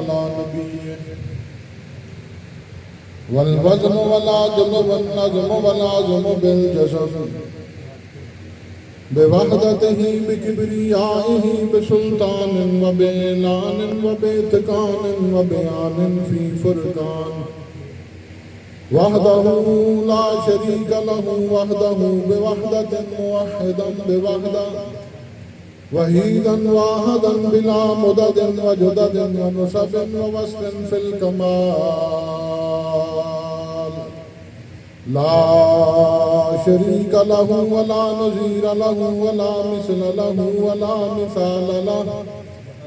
على نبيه والوزن والعدل والنظم والعزم بالجسم بوحدته بكبريائه بسلطان وبإعلان وبإتقان وبيان في فرقان وحده لا شريك له وحده بوحدة موحدا بوحدة وحيدا واحدا بلا مدد وجدد ونسب ووصف في الكمال لا شريك له ولا نظير له ولا مثل له ولا مثال له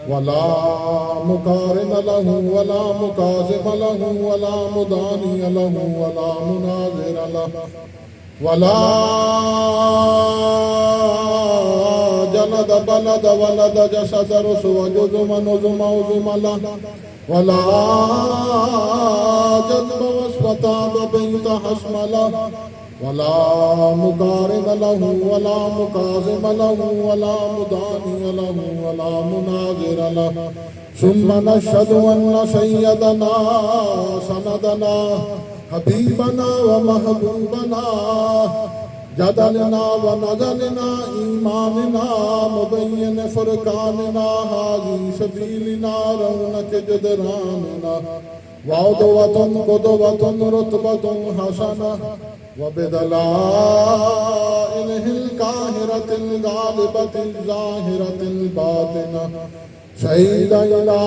ولا مقارن له ولا مكاذب له ولا مضاني له ولا مناظر له ولا جلد بلد ولد جسد رسو جزم نظم عظم له ولا جذب واسفتاب بيت حسم له ولا مقارن له ولا مكاذب له ولا مضاني له ولا مناظر له ثم نشهد أن سيدنا سندنا حبيبنا ومحبوبنا جدلنا ونجلنا إيماننا مبين فرقاننا هذه سبيلنا رونق جدراننا وعدوة قدوة رتبة حسنة وبدلائله القاهرة الغالبة الظاهرة الباطنة شهد إلى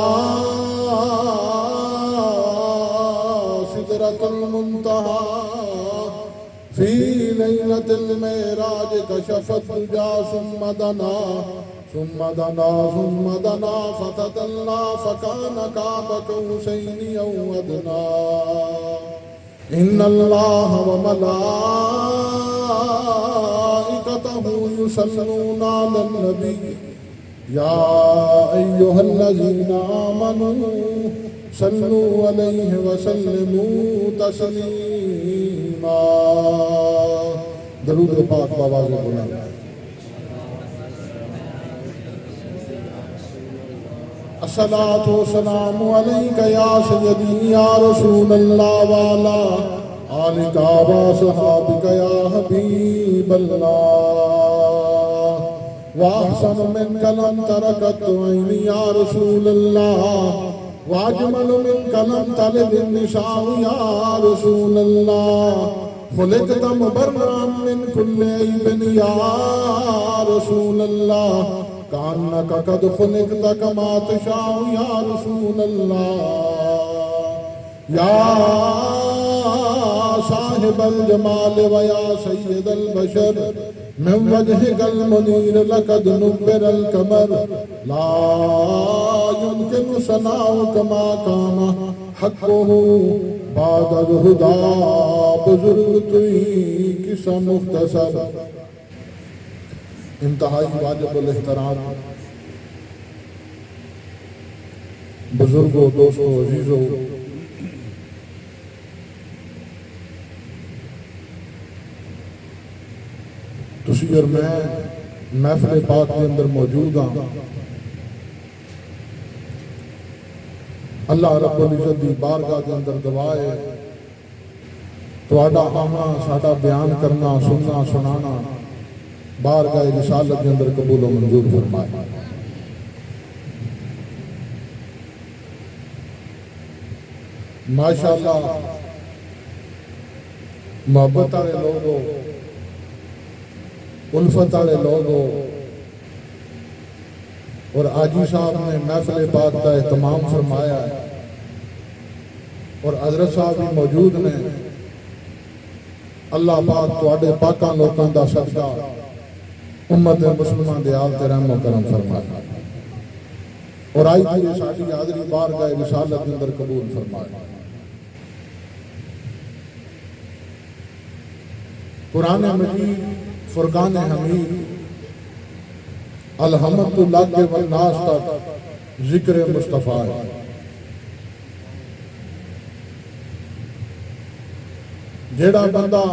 سدرة المنتهى في ليلة المعراج كشف الدجى ثم دنا ثم دنا ثم دنا فتدلى فكان قاب قوسين أو أدنى إن الله وملائكته يصلون على النبي يا أيها الذين آمنوا صلوا عليه وسلموا تسليما درود پاک بابا سے بلند الصلاة والسلام عليك يا سيدي يا رسول الله وعلى آلك وصحابك يا حبيب الله وأحسن منك لم تركت عيني يا رسول الله وأجمل منك لم تلد النساء يا رسول الله خلقت مبرأ من كل عيب يا رسول الله كأنك قد خلقت كما تشاء يا رسول الله يا صاحب الجمال ويا سيد البشر من وجهك المنير لقد نبر القمر لا يمكن ثناؤك ما كان حقه بعد الهدى بزرگ توئی قصہ مختصر انتہائی واجب الاحترام بزرگوں دوستوں عزیزوں تسی اور میں محفل پاک کے اندر موجود ہاں اللہ رب العزت دی بارگاہ کے اندر دعا ہے تہاڈا آنا ساڈا بیان کرنا سننا سنانا بارگاہ رسالت کے اندر قبول و منظور فرمائے ماشاءاللہ محبت والے لوگوں الفت والے لوگوں اور آجی صاحب نے محفل پاک کا اہتمام فرمایا ہے اور حضرت صاحب بھی موجود نے اللہ پاک تواڈے پاکاں لوکاں دا صدقہ امت مسلمان دے آل تے رحم و کرم فرمائے اور آئی تھی ساڈی حاضری بارگاہ رسالت کے اندر قبول فرمائے قرآن مجید فرقان حمید الحمد للہ کے والناس تک ذکر مصطفیٰ ہے جیڑا بندہ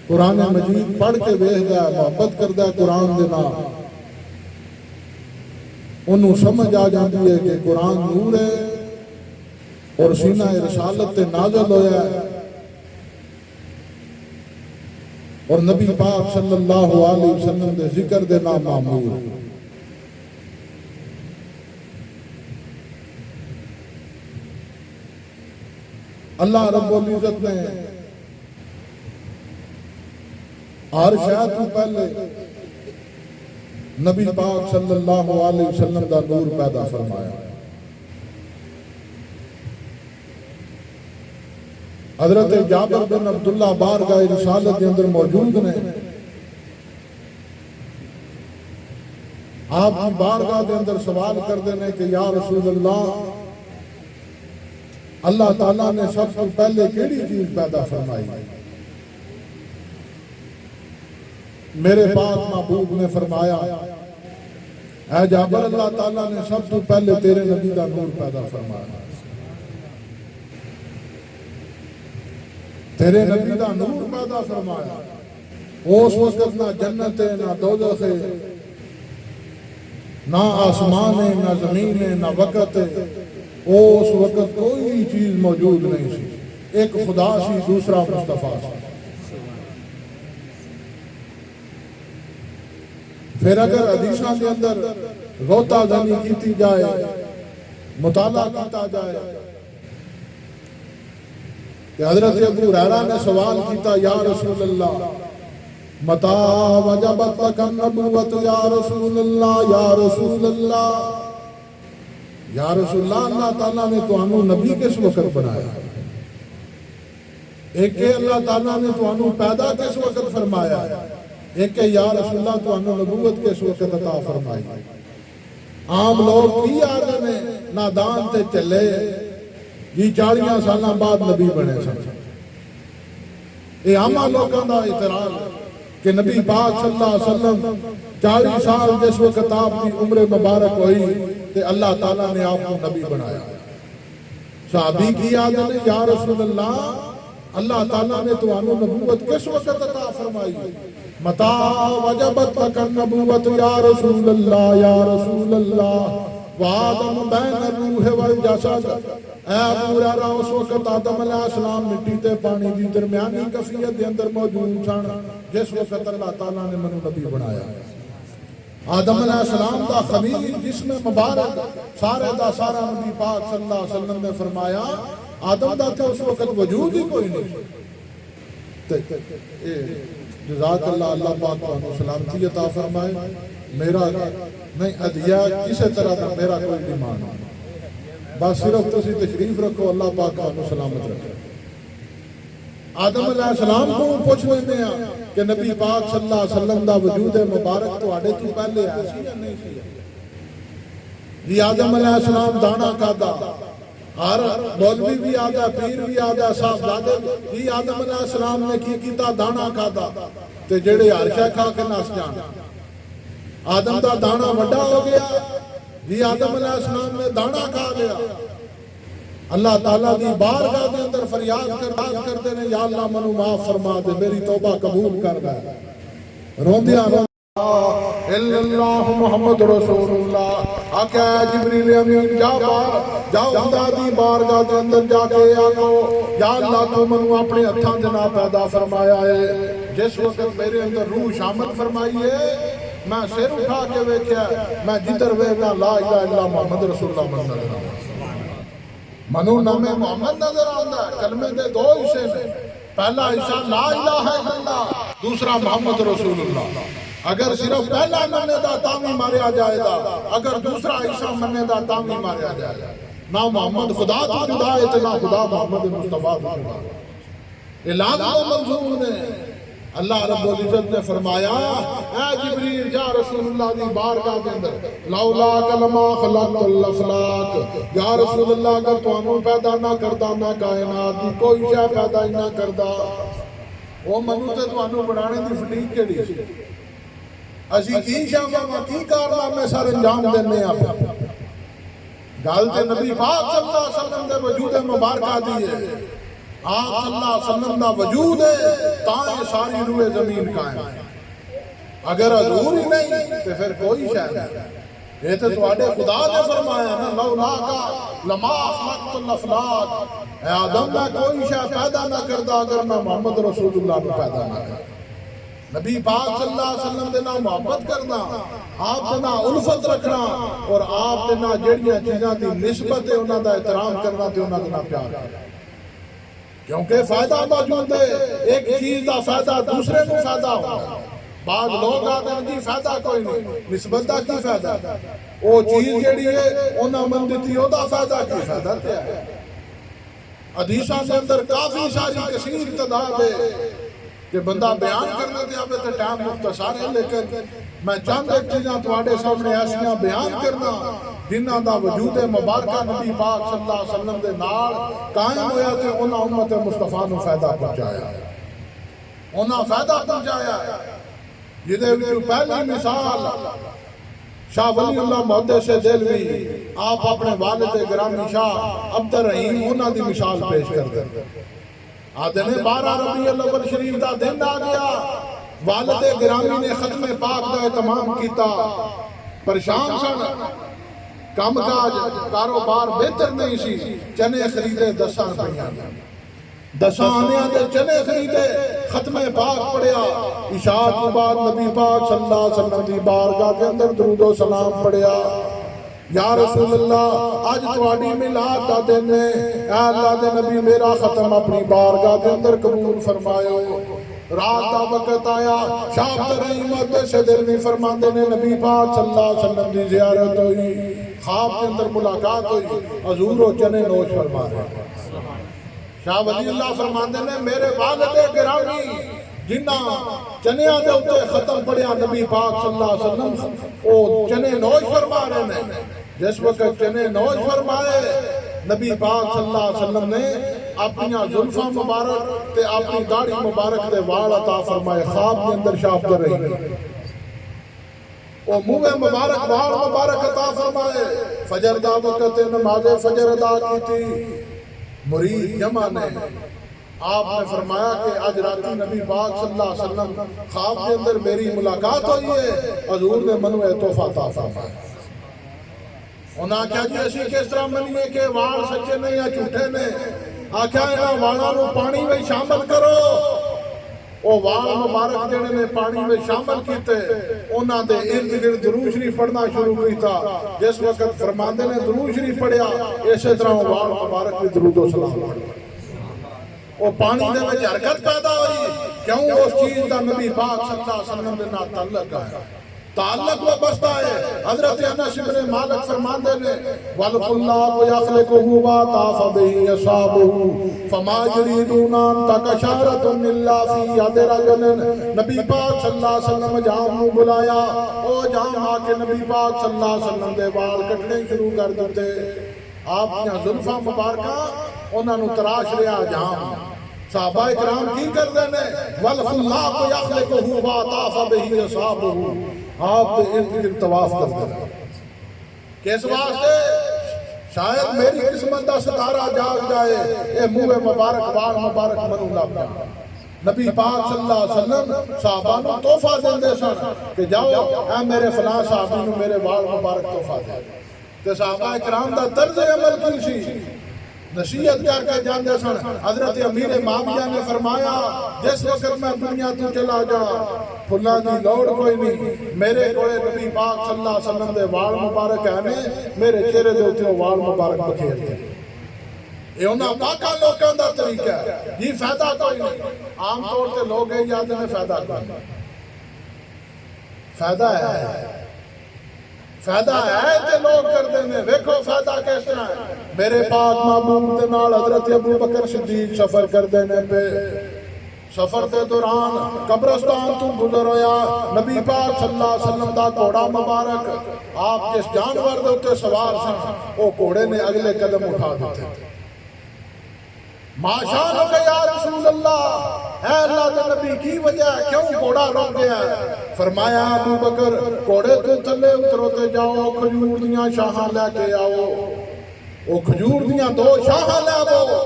قرآن مجید پڑھ کے ویکھدا ہے محبت کردا ہے قرآن دے نال انہوں سمجھ آ جاتی ہے کہ قرآن نور ہے اور سینہ رسالت تے نازل ہویا ہے اور نبی پاک صلی اللہ علیہ وسلم دے ذکر دے نام معمور ہے۔ اللہ رب العزت نے ہر شے تو پہلے نبی پاک صلی اللہ علیہ وسلم دا نور پیدا فرمایا۔ حضرت جابر بن عبداللہ بارگاہ رسالت کے اندر موجود نے، آپ کی بارگاہ کے اندر سوال کرتے ہیں کہ یا رسول اللہ، اللہ تعالیٰ نے سب سے پہلے کیڑی چیز پیدا فرمائی؟ میرے پاک محبوب نے فرمایا، اے جابر، اللہ تعالیٰ نے سب سے پہلے تیرے نبی کا نور پیدا فرمایا۔ تیرے نبی کا نور پیدا فرمایا۔ اس وقت نہ جنت ہے، نہ دوزخ ہے، نہ آسمان ہے، نہ زمین ہے، نہ وقت ہے۔ اس وقت کوئی چیز موجود نہیں سی، ایک خدا سی، دوسرا مصطفیٰ سی۔ پھر اگر حدیثاں کے اندر غوطہ زنی کیتی جائے، مطالعہ کیتا جائے کہ حضرت ابو ہریرہ نے سوال کیتا، یا رسول اللہ متا وجبت لک النبوت یا رسول اللہ، یا رسول اللہ، یا رسول اللہ، اللہ تعالیٰ نے تو انہوں نبی کس وقت بنایا؟ ایک کہ اللہ تعالیٰ نے تو انہوں پیدا کس وقت فرمایا؟ ایک کہ یا رسول اللہ تو انہوں نبوت کس وقت عطا فرمائی؟ عام لوگ کی آگے نے نادان تے چلے یہ 40 سالہ بعد نبی بنے سن۔ یہ عامہ لوگوں کا اعتراض کہ نبی پاک صلی اللہ علیہ وسلم 40 سال جس وقت آپ کی عمر مبارک ہوئی کہ اللہ تعالیٰ نے آپ کو نبی بنایا۔ صحابی کی آگے نے یا رسول اللہ، اللہ تعالیٰ نے تو انہوں نبوت کس وقت عطا فرمائی؟ متا وجبت لک النبوت یا رسول اللہ، یا رسول اللہ، وآدم بین الروح والجسد، اے ابو ہریرہ، اس وقت آدم علیہ السلام مٹی تے پانی دی درمیانی کفیت دے اندر موجود سن جس وقت اللہ تعالیٰ نے منو نبی بنایا۔ آدم علیہ السلام دا خلیل جسم مبارک سارے دا سارا نبی پاک صلی اللہ علیہ وسلم نے فرمایا آدم دا تو اس وقت وجود ہی کوئی نہیں۔ جزاک اللہ، اللہ پاک کو سلامتی عطا فرمائے۔ میرا نہیں عدیہ کسی طرح کا میرا کوئی ایمان نہیں، بس صرف تسی تشریف رکھو، اللہ پاک کو سلامت رکھے۔ آدم علیہ السلام کو پوچھ لیتے ہیں کہ نبی پاک صلی اللہ علیہ وسلم دا وجود مبارک تو آڑے تو پہلے ایسی یا نہیں سی؟ یہ آدم علیہ السلام دانا کھادا، ہر مولوی بھی آدھا، پیر بھی آدھا، صاحب زادے یہ آدم علیہ السلام نے کی کیتا دانا کھادا تے جڑے ہر شے کھا کے نس جان۔ آدم دا دانا وڈا ہو گیا، یہ آدم علیہ السلام نے دانا کھا لیا۔ اللہ تعالیٰ دی بارگاہ دے اندر فریاد کرتے ہیں، یا اللہ منو معاف فرما دے، میری توبہ قبول کر دے۔ روندیاں اللہ محمد رسول اللہ، آقا جبریل امین جاؤ خدا دی بارگاہ دے اندر جا کے آگو، یا اللہ تو منو اپنے ہتھاں جنا پیدا فرمایا ہے، جس وقت میرے اندر روح شامل فرمائی ہے میں سر اٹھا کے ویکھیا، میں جدھر ویکھنا لا الہ الا محمد رسول اللہ منظر آتا منو نام محمد نظر آتا ہے۔ کلمے دے دو حصے میں، پہلا حصہ لا الہ الا اللہ، دوسرا محمد رسول اللہ۔ اگر صرف پہلا مننے دا تامی ماریا جائے گا، اگر دوسرا حصہ مننے دا تامی ماریا جائے گا، نہ محمد خدا تو جدا ہے نہ خدا محمد مصطفیٰ تو جدا ہے۔ یہ لازم و منظور ہے۔ اللہ رب العزت نے فرمایا اے جبریل جا رسول اللہ دی بارگاہ کے اندر، لولا کلمہ خلقت الافلاق، یا رسول اللہ اگر تو انہوں پیدا نہ کرتا میں کائنات دی کوئی شے پیدا ہی نہ کرتا، وہ منو تے تو انہوں بڑھانے دی فٹیک کے لیے اسی کی شامہ کی کارنامے سارے انجام دینے آپ گالتے نبی پاک صلی اللہ علیہ وسلم دے وجود مبارکہ دیئے، آپ صلی اللہ علیہ وسلم دا وجود ہے تائیں ساری روح زمین قائم ہے۔ اگر حضور ہی نہیں تو پھر کوئی شے نہیں۔ یہ تو تواڈے خدا نے فرمایا نا، لولا کا لما خلقت الافلاک، اے آدم میں کوئی شے پیدا نہ کردا اگر میں محمد رسول اللہ کو پیدا نہ کردا۔ نبی پاک صلی اللہ علیہ وسلم دے نال محبت کرنا، آپ دے نال الفت رکھنا، اور آپ دے نال جڑیاں چیزاں دی نسبت ہے انہاں دا احترام کرنا تے انہاں دے نال پیار کرنا، کیونکہ فائدہ موجود ہے۔ ایک چیز دا فائدہ دوسرے کو فائدہ ہوتا ہے۔ بعض لوگ آتے ہیں جی فائدہ کوئی نہیں، نسبت دا کی فائدہ، وہ چیز جڑی ہے انہاں من دتی او دا فائدہ کی فائدہ کیا ہے۔ حدیثاں دے اندر کافی ساری کثیر تعداد ہے کہ بندہ بیان کرنے دے آوے تے ٹائم مختصر ہے، لیکن میں چند ایک چیزاں تواڈے سامنے ایسیاں بیان کرنا جنہاں دا وجود مبارکہ نبی پاک صلی اللہ علیہ وسلم دے نال قائم ہویا تے انہاں امت مصطفیٰ نو فائدہ پہنچایا، انہاں فائدہ پہنچایا۔ جدے وچوں پہلی مثال شاہ ولی اللہ محدث دہلوی، آپ اپنے والد گرامی شاہ عبد الرحیم انہاں دی مثال پیش کردے آدھے نے 12 ربیع الاول شریف دا دن آ گیا، والد گرامی نے ختم پاک دا اہتمام کیتا، پریشان سن، کام کاج کاروبار بہتر نہیں سی، چنے خریدے 10 روپیاں، 10 آنیاں دے چنے خریدے، ختم پاک پڑھیا، عشاء کے بعد نبی پاک صلی اللہ علیہ وسلم دی بارگاہ کے اندر درود و سلام پڑھیا، یا رسول اللہ آج تواڈی میلاد دا دن ہے، اے اللہ دے نبی میرا ختم اپنی بارگاہ کے اندر قبول فرمائے۔ رات دا وقت آیا، شاہ عبد الرحیم محدث دہلوی فرماندے نے نبی پاک صلی اللہ علیہ وسلم دی زیارت ہوئی، خواب کے اندر ملاقات ہوئی، حضور و چنے نوش فرما رہے ہیں۔ شاہ ولی اللہ فرماندے نے میرے والد گرامی جنہ چنیاں دے اوتے ختم پڑھیا نبی پاک صلی اللہ علیہ وسلم او چنے نوش فرما رہے ہیں۔ جس وقت چنے نوش فرمائے نبی پاک صلی اللہ علیہ وسلم نے اپنی زلفاں مبارک تے اپنی داڑھی مبارک دے وال عطا فرمائے، خواب کے اندر شاہ عبد الرحیم او منہ مبارک وال مبارک عطا فرمائے۔ فجر دا وقت نماز فجر ادا کی تھی، مرید جمع نے آپ نے فرمایا کہ آج راتی نبی پاک صلی اللہ علیہ وسلم خواب کے اندر میری ملاقات ہوئی ہے، حضور نے منو تحفہ عطا فرمایا۔ انہاں کیا جی اسی کس طرح منیے کہ وال سچے نہیں یا جھوٹے نے؟ آکھیا انہاں والاں نو پانی میں شامل کرو۔ وہ وال مبارک جڑے نے پانی میں شامل کیتے، انہاں دے ارد گرد درود شریف پڑھنا شروع کیتا۔ جس وقت فرماندے نے درود شریف پڑھیا، اسی طرح وال مبارک بھی درود و سلام پڑھیا۔ وہ پانی دے وچ حرکت پیدا ہوئی، کیوں اس چیز دا نبی پاک صلی اللہ علیہ وسلم دے نال تعلق ہے، تعلق وابستہ ہے۔ حضرت انس بن مالک فرماندے نے والخلاق یخلقہ وطاف بہ اصحابہ فما یریدون ان تکشارۃ الا فی ید رجل۔ نبی پاک صلی اللہ علیہ وسلم جام نو بلایا، او جام آ کے نبی پاک صلی اللہ علیہ وسلم دے وال کٹنے شروع کر دیتے، آپ کی زلفاں مبارکاں انہاں نو تراش رہا جام۔ صحابہ اکرام کی کردے نے والخلاق یخلقہ وطاف بہ اصحابہ، آپ دے ارد گرد طواف کرتے ہیں۔ کس واسطے؟ شاید میری قسمت دا ستارہ جاگ جائے، اے منہ مبارک وال مبارک منو لب جائے۔ نبی پاک صلی اللہ علیہ وسلم صحابہ نو تحفہ دیندے سن کہ جاؤ اے میرے فلاں صحابی نو میرے وال مبارک تحفہ دے۔ تے صحابہ اکرام دا طرز عمل کی سی، نصیحت کر کے جاندے سن۔ حضرت امیر معاویہ نے فرمایا جس وقت میں دنیا تو چلا جا پھلاں دی لوڑ کوئی نہیں، میرے کولے نبی پاک صلی اللہ علیہ وسلم دے وال مبارک ہیں، میرے چہرے دے اوتے وال مبارک بکھیر دے۔ یہ انہاں پاکاں لوکاں دا طریقہ ہے، یہ فائدہ کوئی نہیں۔ عام طور تے لوگ یہ یاد میں فائدہ کوئی نہیں، فائدہ ہے، فائدہ ہے تے لوگ کر دینے۔ ویکھو فائدہ کس طرح ہے۔ میرے پاک محبوب دے نال حضرت ابو بکر صدیق سفر کر دینے پہ، سفر دے دوران قبرستان تو گزر ہویا، نبی پاک صلی اللہ علیہ وسلم دا گھوڑا مبارک، آپ جس جانور دے اوتے سوار سن، وہ گھوڑے نے اگلے قدم اٹھا دیتے۔ ماشاء اللہ یا رسول اللہ، اے اللہ دے نبی کی وجہ ہے کیوں گھوڑا رک گیا ہے؟ فرمایا ابو بکر گھوڑے تو تھلے اترو تے جاؤ، کھجور دیاں شاہاں لے کے آؤ، وہ کھجور دیاں 2 شاہاں لے آؤ۔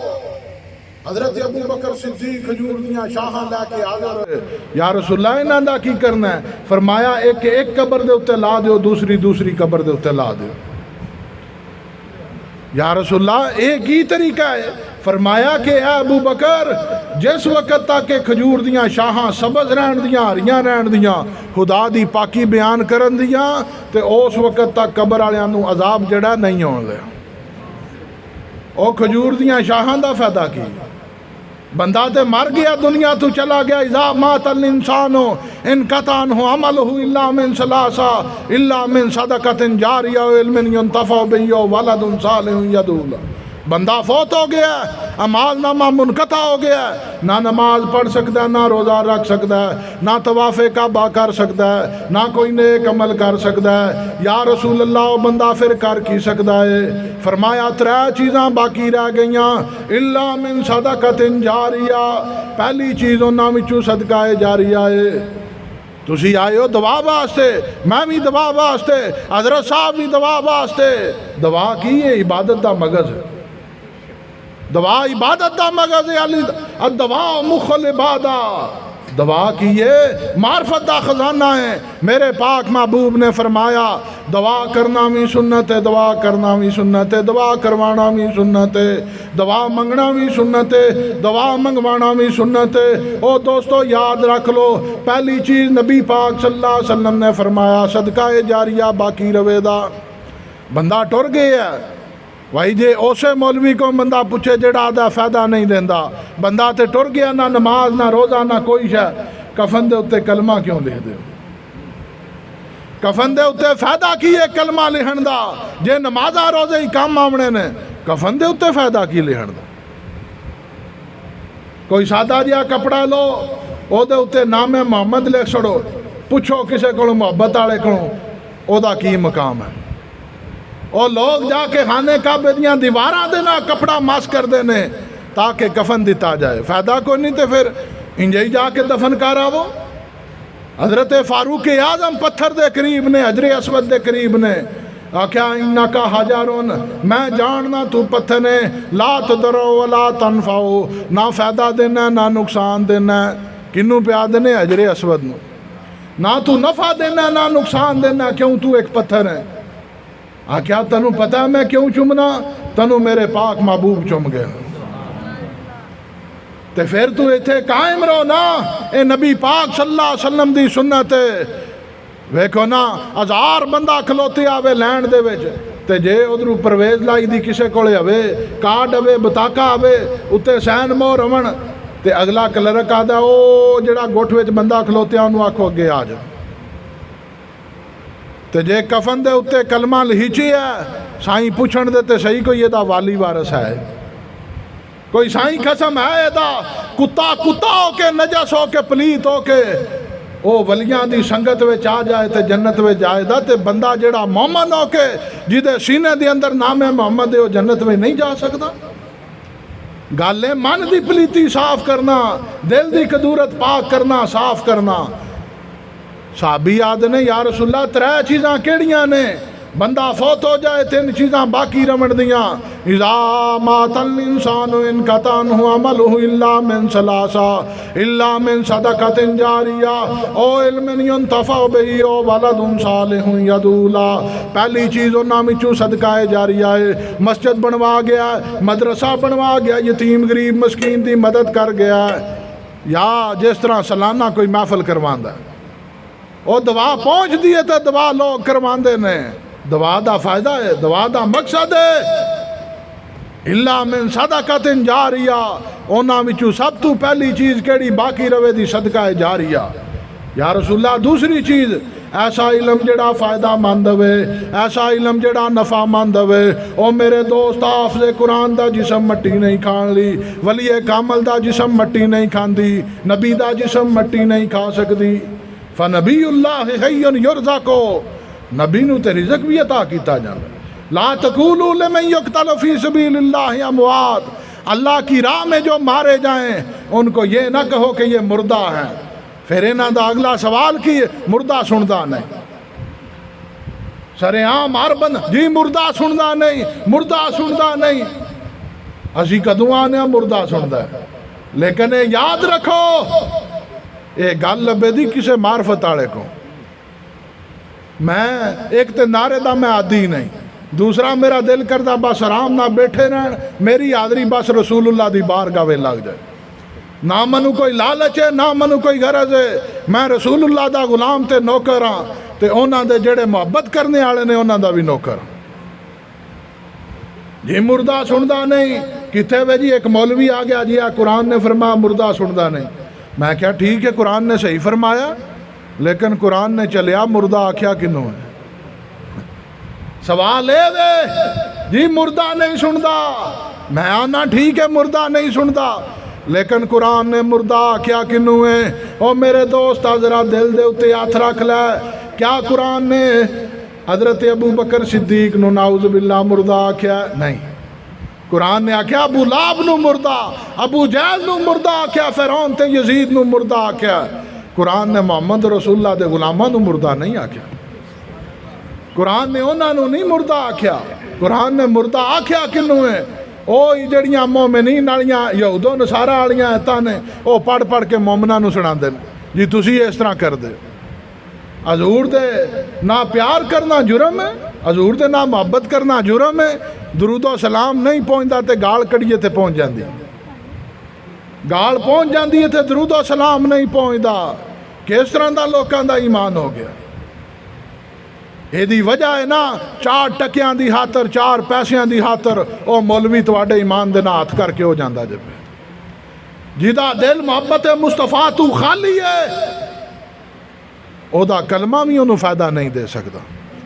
حضرت ابو بکر صدیق کھجور دیاں شاہاں لے کے حاضر یا رسول اللہ انہاں دا کی کرنا ہے؟ فرمایا ایک قبر دے اوتے لا دیو، دوسری قبر دے اوتے لا دیو۔ یا رسول اللہ ایک ہی طریقہ ہے؟ فرمایا کہ اے ابو بکر جس وقت تک کہ کھجور دیاں شاہاں سبز رہن دیاں، ہریاں رہن دیاں، خدا دی پاکی بیان کرن دیاں، تے اس وقت تک قبر والیاں نوں عذاب جڑا نہیں ہون لیا۔ او کھجور دیاں شاہاں دا فائدہ کی؟ بندہ تے مر گیا، دنیا تو چلا گیا۔ اذا مات الانسان انقطع عنہ عملہ الا من ثلاثہ الا من صدقۃ جاریہ و علم ينتفع بہ و ولد صالح يدعو له۔ بندہ فوت ہو گیا ہے، اعمال نامہ منقطع ہو گیا ہے، نہ نماز پڑھ سکتا ہے، نہ روزہ رکھ سکتا ہے، نہ طواف کعبہ کر سکتا ہے، نہ کوئی نیک عمل کر سکتا ہے۔ یا رسول اللہ وہ بندہ پھر کر کی سکتا ہے؟ فرمایا 3 چیزاں باقی رہ گئیاں، الا من صدقۃ جاریہ، پہلی چیز انہاں وچوں صدقہ جاریہ ہے۔ تسی آئے ہو دعا واسطے، میں بھی دعا واسطے، حضرت صاحب بھی دعا واسطے۔ دعا کی ہے عبادت دا مغز ہے، دعا عبادت دا مغز ہے۔ الدعاء مخ العبادہ، دعا کی ہے معرفت دا خزانہ ہے۔ میرے پاک محبوب نے فرمایا دعا کرنا بھی سنت ہے، دعا کرنا بھی سنت ہے، دعا کروانا بھی سنت ہے، دعا منگنا بھی سنت ہے، دعا منگوانا بھی سنت ہے۔ او دوستو یاد رکھ لو، پہلی چیز نبی پاک صلی اللہ علیہ وسلم نے فرمایا صدقہ جاریہ باقی رہے دا۔ بندہ ٹر گیا ہے بھائی جے اسے مولوی کو بندہ پوچھے جڑا دا فائدہ نہیں دیندا، بندہ تے ٹر گیا، نہ نماز نہ روزہ نہ کوئی شے۔ کفن دے اتے کلمہ کیوں لکھ دے؟ کفن دے اتے فائدہ کی ہے کلمہ لکھن دا؟ جے نمازاں روزے ہی کام آونے نے، کفن دے اتے فائدہ کی لکھن دا؟ کوئی سادہ جہا کپڑا لو، او دے اتے نام محمد لکھ چھڑو، پوچھو کسے کولوں محبت والے کولوں او دا کی مقام ہے؟ اور لوگ جا کے خانے کعبے دیاں دیواراں دے نا کپڑا مس کر دینے تاکہ کفن دیتا جائے، فائدہ کوئی نہیں، تے پھر انجائی جا کے دفن کر آو۔ حضرت فاروق اعظم پتھر دے قریب نے، حجر اسود دے قریب نے، آکھیا انکا حجرن، میں جاننا تو پتھر نے، لا تضر ولا تنفع، نہ فائدہ دینا نہ نقصان دینا۔ کنوں پیا دینے؟ حجر اسود نو۔ نہ تو نفع دینا نہ نقصان دینا، کیوں تو ایک پتھر ہے۔ کیا تنوں پتہ ہے میں کیوں چمنا؟ تنوں میرے پاک محبوب چم گیا، تے پھر تو ایتھے قائم رہو نا، اے نبی پاک صلی اللہ علیہ وسلم دی سنت ہے۔ ویکھو نا 1000 بندہ کھلوتے آوے لینڈ دے وچ، تے جے ادھروں پرویز لائی دی کسے کولے ہوے، کارڈ ہوے، بتاکا ہوے، اتے سین مور ہون، تے اگلا کلرک آدا او جڑا گٹھ وچ بندہ کھلوتے انہوں آکھو اگے آ جا۔ تے جے کفن دے اتے کلمہ لکھی ہے، سائیں پوچھن دے تے صحیح کوئی یہ دا والی وارث ہے؟ کوئی سائیں قسم ہے یہ دا کتا ہو کے، نجس ہو کے، پلیت ہو کے او ولیاں دی سنگت وچ آ جائے تے جنت وچ جائے دا؟ تے بندہ جڑا مومن ہو کے جدے سینے دے اندر نام محمد ہے وہ جنت میں نہیں جا سکتا؟ گالے من دی پلیتی صاف کرنا، دل دی کدورت پاک کرنا، صاف کرنا۔ صحابی آدھے نے یا رسول اللہ 3 چیزاں کیڑیاں نے؟ بندہ فوت ہو جائے 3 چیزاں باقی رمن دیاں، اذا مات الانسان انقطع عنہ عملہ الا من ثلاثہ الا من صدقۃ جاریہ او علم ينتفع بہ او ولد صالح يدعو له۔ پہلی چیز انہاں وچوں صدقہ جاریہ ہے، مسجد بنوا گیا ہے، مدرسہ بنوا گیا، یتیم غریب مسکین دی مدد کر گیا ہے، یا جس طرح سالانہ کوئی محفل کرواندا ہے، او دعا پہنچ دیئے تے دعا لوگ کرواندے نے۔ دعا دا فائدہ ہے، دعا دا مقصد ہے الا من صدقۃ جاریہ، انہاں وچوں سب تو پہلی چیز کیڑی باقی رہے دی صدقہ جاریہ۔ یا رسول اللہ دوسری چیز ایسا علم جڑا فائدہ مند ہوئے، ایسا علم جڑا نفع مند ہوئے۔ او میرے دوست حافظ قرآن دا جسم مٹی نہیں کھان لی، ولی کامل دا جسم مٹی نہیں کھاندی، نبی دا جسم مٹی نہیں کھا سکتی۔ فنبی اللہ حی یرزقو، نبی نو تے رزق بھی عطا کیتا جانا۔ لا تقولوا لمن یقتل فی سبیل اللہ اموات، اللہ کی راہ میں جو مارے جائیں ان کو یہ نہ کہو کہ یہ مردہ ہیں۔ پھر انہاں دا اگلا سوال کی مردہ سندا نہیں، سر عام ہر بند جی مردہ سندا نہیں، مردہ سندا نہیں۔ اسی کدوں آنے مردہ سندا ہے، لیکن یاد رکھو یہ گل لبے دی کسے معرفت والے کو. میں ایک تے نعرے دا میں عادی نہیں، دوسرا میرا دل کردا بس آرام نہ بیٹھے رہن، میری حاضری بس رسول اللہ دی بارگاہ وچ لگ جائے. نہ منو کوئی لالچ ہے، نہ منو کوئی غرض ہے، میں رسول اللہ دا غلام تے نوکر ہاں، تے انہاں دے جڑے محبت کرنے والے نے انہاں دا بھی نوکر ہاں. جی مردہ سندا نہیں کتنے وے جی ایک مولوی آ گیا جی قرآن نے فرمایا مردہ سندا نہیں. میں کیا ٹھیک ہے قرآن نے صحیح فرمایا، لیکن قرآن نے چلیا مردہ آکھیا کنوں ہے؟ سوال اے وے جی مردہ نہیں سندا، میں آنا ٹھیک ہے مردہ نہیں سندا، لیکن قرآن نے مردہ آکھیا کنوں ہے؟ او میرے دوست ذرا دل دے اتے ہاتھ رکھ لے، کیا قرآن نے حضرت ابو بکر صدیق نو نعوذ باللہ مردہ آکھیا؟ نہیں. قرآن نے آکھیا ابو لہب نو مردہ، ابو جہل نو مردہ آکھیا، فرعون تے یزید نو مردہ آکھیا. قرآن نے محمد رسول اللہ دے غلاماں نو مردہ نہیں آکھیا. قرآن نے انہاں نو نہیں مردہ آکھیا. قرآن نے مردہ آکھیا کنوں ہے؟ او جڑیاں مومنین والیاں یہود و نصارا والیاں ایتاں نے او پڑھ پڑھ کے مومناں نو سناندے نے جی تسی اس طرح کر دے. حضور دے نہ پیار کرنا جرم ہے، حضور دے نہ محبت کرنا جرم ہے. درود و سلام نہیں پہنچتا تے گال کڑیے تے پہنچ جاندی، گال پہنچ جاندی ہے تے درود و سلام نہیں پہنچتا. کس طرح دا لوکاں دا ایمان ہو گیا؟ یہ دی وجہ ہے نا 4 ٹکیاں دی خاطر 4 پیسیاں دی خاطر او مولوی تواڈے ایمان دے نال ہاتھ کر کے ہو جاندا جے. جہدا دل محبت مصطفیٰ تو خالی ہے او دا کلمہ بھی انہوں فائدہ نہیں دے سکتا،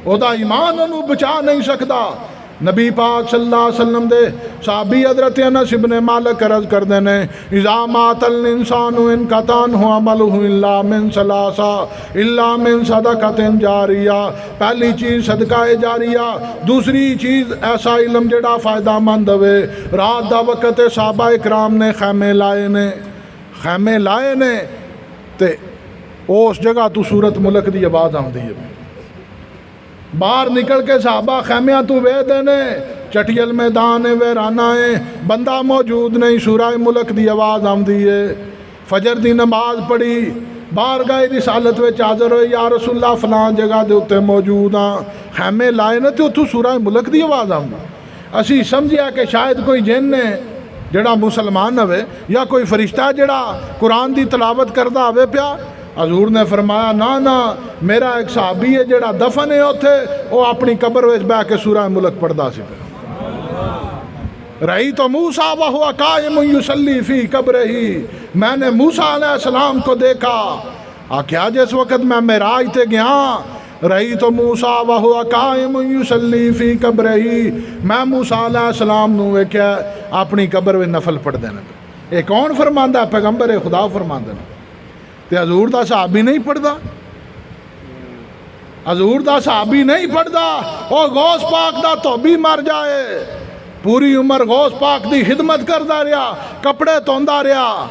او دا ایمان انہوں بچا نہیں سکتا. نبی پاک صلی اللہ علیہ وسلم دے صحابی حضرت انس ابن مالک عرض کر دینے اذا مات الانسان انقطع عمله الا من ثلاثہ الا من صدقۃ جاریہ. پہلی چیز صدقہ جاریہ، دوسری چیز ایسا علم جڑا فائدہ مند ہوئے. رات دا وقت صحابہ اکرام نے خیمے لائے نے تے اس جگہ تو سورت ملک دی آواز آمدی ہے. باہر نکل کے صحابہ خیمیاں تو وے دینے چٹیل میدان ویرانہ ہے، بندہ موجود نہیں، سورہ ملک دی آواز آمدی ہے. فجر دی نماز پڑھی، باہر گئے رسالت وچ حاضر ہوئے یا رسول اللہ فلاں جگہ دے اتے موجود ہاں. خیمے لائے نے تے اتھوں سورہ ملک دی آواز آمدی. اسی سمجھیا کہ شاید کوئی جن نے جڑا مسلمان ہوئے یا کوئی فرشتہ جڑا قرآن دی تلاوت کردہ ہوئے پیا. حضور نے فرمایا نا میرا ایک صحابی ہے جڑا دفن ہے اوتھے وہ اپنی قبر وچ بیٹھ کے سورہ ملک پڑھدا سی. رأیت موسیٰ وہو قائم یصلی فی قبرہ، میں نے موسیٰ علیہ السلام کو دیکھا. کیا جس وقت میں معراج تے گیا رأیت موسیٰ وہو قائم یصلی فی قبرہ، میں موسیٰ علیہ السلام نو ویکھیا اپنی قبر وچ نفل پڑھ دینے. یہ کون فرماندا؟ پیغمبر خدا فرماندے نے. تے حضور دا صحابی نہیں پڑھدا، حضور دا صحابی نہیں پڑھدا. او غوث پاک دا تو بھی مر جائے پوری عمر غوث پاک دی خدمت کردا رہا، کپڑے دھوندا رہا.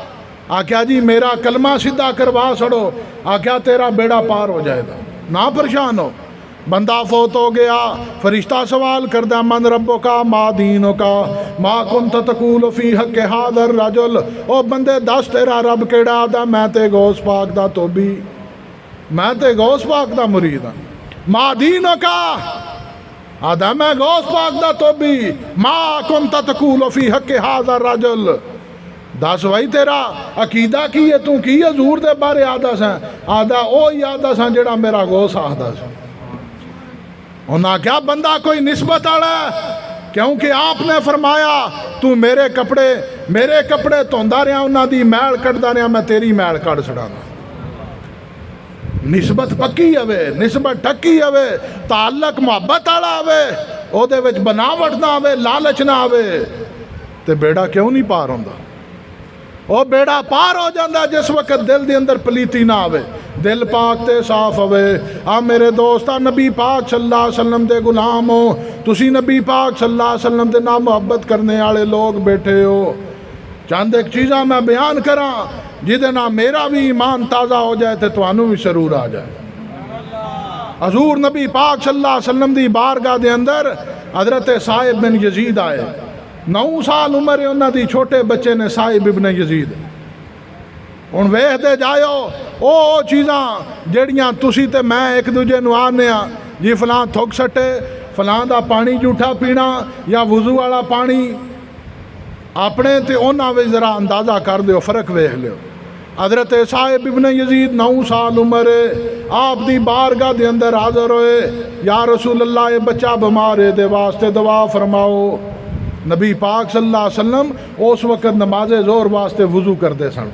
آکھیا جی میرا کلمہ سیدھا کروا چھڑو، آکھیا تیرا بیڑا پار ہو جائے گا، نہ پریشان ہو. بندہ فوت ہو گیا، فرشتہ سوال کردہ من ربو کا ما دینو کا ما کنت تقول فی حق ھذا الرجل. او بندے دس تیرا رب کیڑا؟ دا میں تے غوث پاک دا توبی، میں تے غوث پاک دا مرید ہاں. ما دینو کا آدھا میں غوث پاک دا توبی، ما کنت تقول فی حق ھذا الرجل. دس بھائی تیرا عقیدہ کی ہے، تو کی حضور دے بارے آدھا سا؟ آدھا اوہی آدھا سا جڑا میرا غوث آدھا سا. انہاں کیا بندہ کوئی نسبت آڑا ہے؟ کیونکہ آپ نے فرمایا تو میرے کپڑے دھوندا رہا، انہاں دی میل کٹدا رہا، میں تیری میل کٹ چھڑانا. نسبت پکی ہوے، نسبت ٹکی ہوے، تعلق محبت آڑا ہوے، او دے وچ بناوٹ نہ ہوے، لالچ نہ ہوے، تے بیڑا کیوں نہیں پار ہوندا؟ او بیڑا پار ہو جاندہ جس وقت دل دے اندر پلیتی نہ ہوے، دل پاک تے صاف ہوے. میرے دوستا نبی پاک صلی اللہ علیہ وسلم دے غلام ہو، تسی نبی پاک صلی اللہ علیہ وسلم دے نام محبت کرنے والے لوگ بیٹھے ہو. چند ایک چیزاں میں بیان کراں جہدے نام میرا بھی ایمان تازہ ہو جائے تے تانوں بھی سرور آ جائے. حضور نبی پاک صلی اللہ علیہ وسلم دی بارگاہ دے اندر حضرت صاحب بن یزید آئے. 9 ਸਾਲ ਉਮਰ ਹੈ ਉਹਨਾਂ ਦੀ, ਛੋਟੇ ਬੱਚੇ ਨੇ ਸਾਹਿਬ ਇਬਨ ਯਜ਼ੀਦ। ਹੁਣ ਵੇਖਦੇ ਜਾਇਓ ਉਹ ਚੀਜ਼ਾਂ ਜਿਹੜੀਆਂ ਤੁਸੀਂ ਤੇ ਮੈਂ ਇੱਕ ਦੂਜੇ ਨੂੰ ਆਖਦੇ ਆ ਜੀ ਫਲਾਂ ਥੁੱਕ ਸੱਟੇ, ਫਲਾਂ ਦਾ ਪਾਣੀ ਝੂਠਾ ਪੀਣਾ ਜਾਂ ਵਜ਼ੂ ਵਾਲਾ ਪਾਣੀ, ਆਪਣੇ ਤੇ ਉਹਨਾਂ ਵਿੱਚ ਜ਼ਰਾ ਅੰਦਾਜ਼ਾ ਕਰ ਦਿਓ, ਫਰਕ ਵੇਖ ਲਿਓ। حضرت صاحب ابن یزید 9 سال عمر آپ دی بارگاہ دے اندر حاضر ہوئے، یا رسول اللہ یہ بچہ بیمار ہے، دے واسطے دعا فرماؤ۔ نبی پاک صلی اللہ علیہ وسلم اس وقت نماز ظہر واسطے وضو کرتے سن،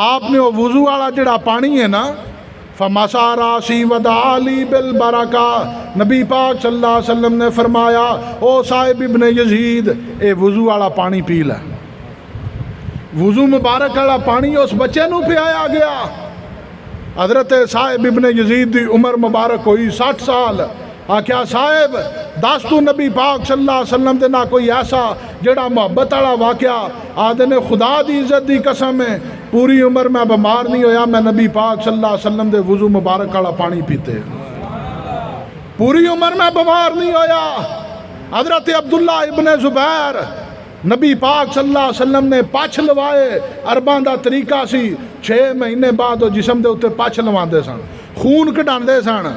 آپ نے وہ وضو والا جڑا پانی ہے نا، فَمَسَا رَأْسِي وَدَعَا لِي بِالْبَرَكَةِ، نبی پاک صلی اللہ علیہ وسلم نے فرمایا او صاحب ابن یزید اے وضو والا پانی پی لے۔ وضو مبارک والا پانی اس بچے نو پیا گیا۔ حضرت صاحب ابن یزید دی عمر مبارک ہوئی 60 سال۔ آکھیا صاحب دس تو نبی پاک صلی اللہ علیہ وسلم دے نہ کوئی ایسا جڑا محبت والا واقعہ، آدھے نے خدا دی عزت دی قسم ہے پوری عمر میں بیمار نہیں ہویا، میں نبی پاک صلی اللہ علیہ وسلم دے وضو مبارک والا پانی پیتے، پوری عمر میں بیمار نہیں ہویا۔ حضرت عبداللہ ابن زبیر، نبی پاک صلی اللہ علیہ وسلم نے پچھ لوائے، عربان دا طریقہ سی 6 مہینے بعد وہ جسم دے اتے پچھ لواندے سن، خون کڈاندے سن۔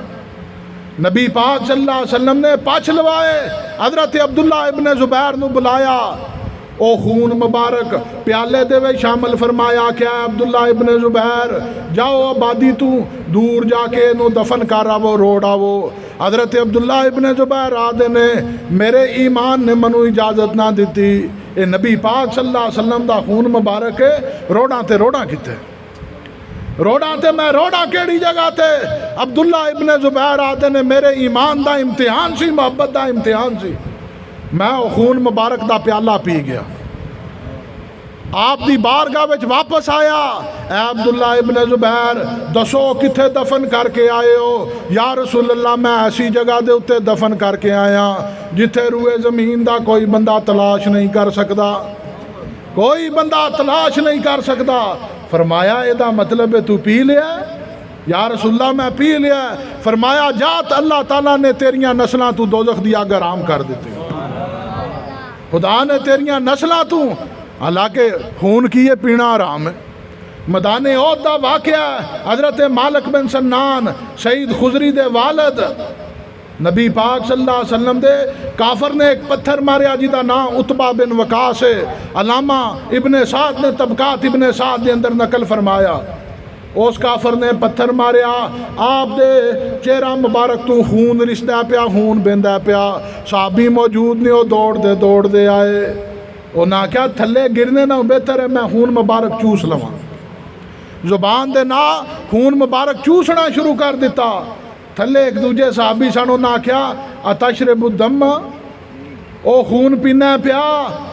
نبی پاک صلی اللہ علیہ وسلم نے پچھ لوائے، حضرت عبداللہ ابن زبیر نو بلایا، او خون مبارک پیالے دے وے شامل فرمایا، کیا عبداللہ ابن زبیر جاؤ آبادی تو دور جا کے نو دفن کر آو، روڑ آو۔ حضرت عبداللہ ابن زبیر آدھے نے میرے ایمان نے منو اجازت نہ دیتی، اے نبی پاک صلی اللہ علیہ وسلم دا خون مبارک ہے، روڑاں تے روڑاں کتے، روڑاں تے میں روڑاں کیڑی جگہ تے؟ عبداللہ ابن زبیر آدھے نے میرے ایمان دا امتحان سی، محبت دا امتحان سی، میں خون مبارک دا پیالہ پی گیا۔ آپ دی بارگاہ وچ واپس آیا، اے عبداللہ ابن زبیر دسو کتھے دفن کر کے آئے ہو؟ یا رسول اللہ میں ایسی جگہ دے اتے دفن کر کے آیا جتھے روئے زمین دا کوئی بندہ تلاش نہیں کر سکتا، کوئی بندہ تلاش نہیں کر سکتا۔ فرمایا ادا مطلب ہے تو پی لیا؟ یا رسول اللہ میں پی لیا۔ فرمایا جات اللہ تعالیٰ نے تیریاں نسلاں تو دوزخ دی آگ حرام کر دیتے، خدا نے تیریاں نسلاں تو، حالانکہ خون کی یہ پینا حرام ہے۔ میدان احد دا واقعہ ہے، حضرت مالک بن سنان شہید خضری دے والد، نبی پاک صلی اللہ علیہ وسلم دے کافر نے ایک پتھر ماریا جدا نام عتبہ بن وقاص ہے، علامہ ابن سعد نے طبقات ابن سعد دے اندر نقل فرمایا، اس کافر نے پتھر ماریا، آپ دے چہرہ مبارک تو خون رشتہ پیا، خون بیندہ پیا، صحابی موجود نہیں، وہ دوڑ دے آئے، وہ نہ کیا تھلے گرنے نہ بہتر ہے میں خون مبارک چوس لواں، زبان دے نا خون مبارک چوسنا شروع کر دیتا۔ تھلے ایک دوجے صحابی سانو نہ کیا اتشرب الدم، او خون پینا پیا،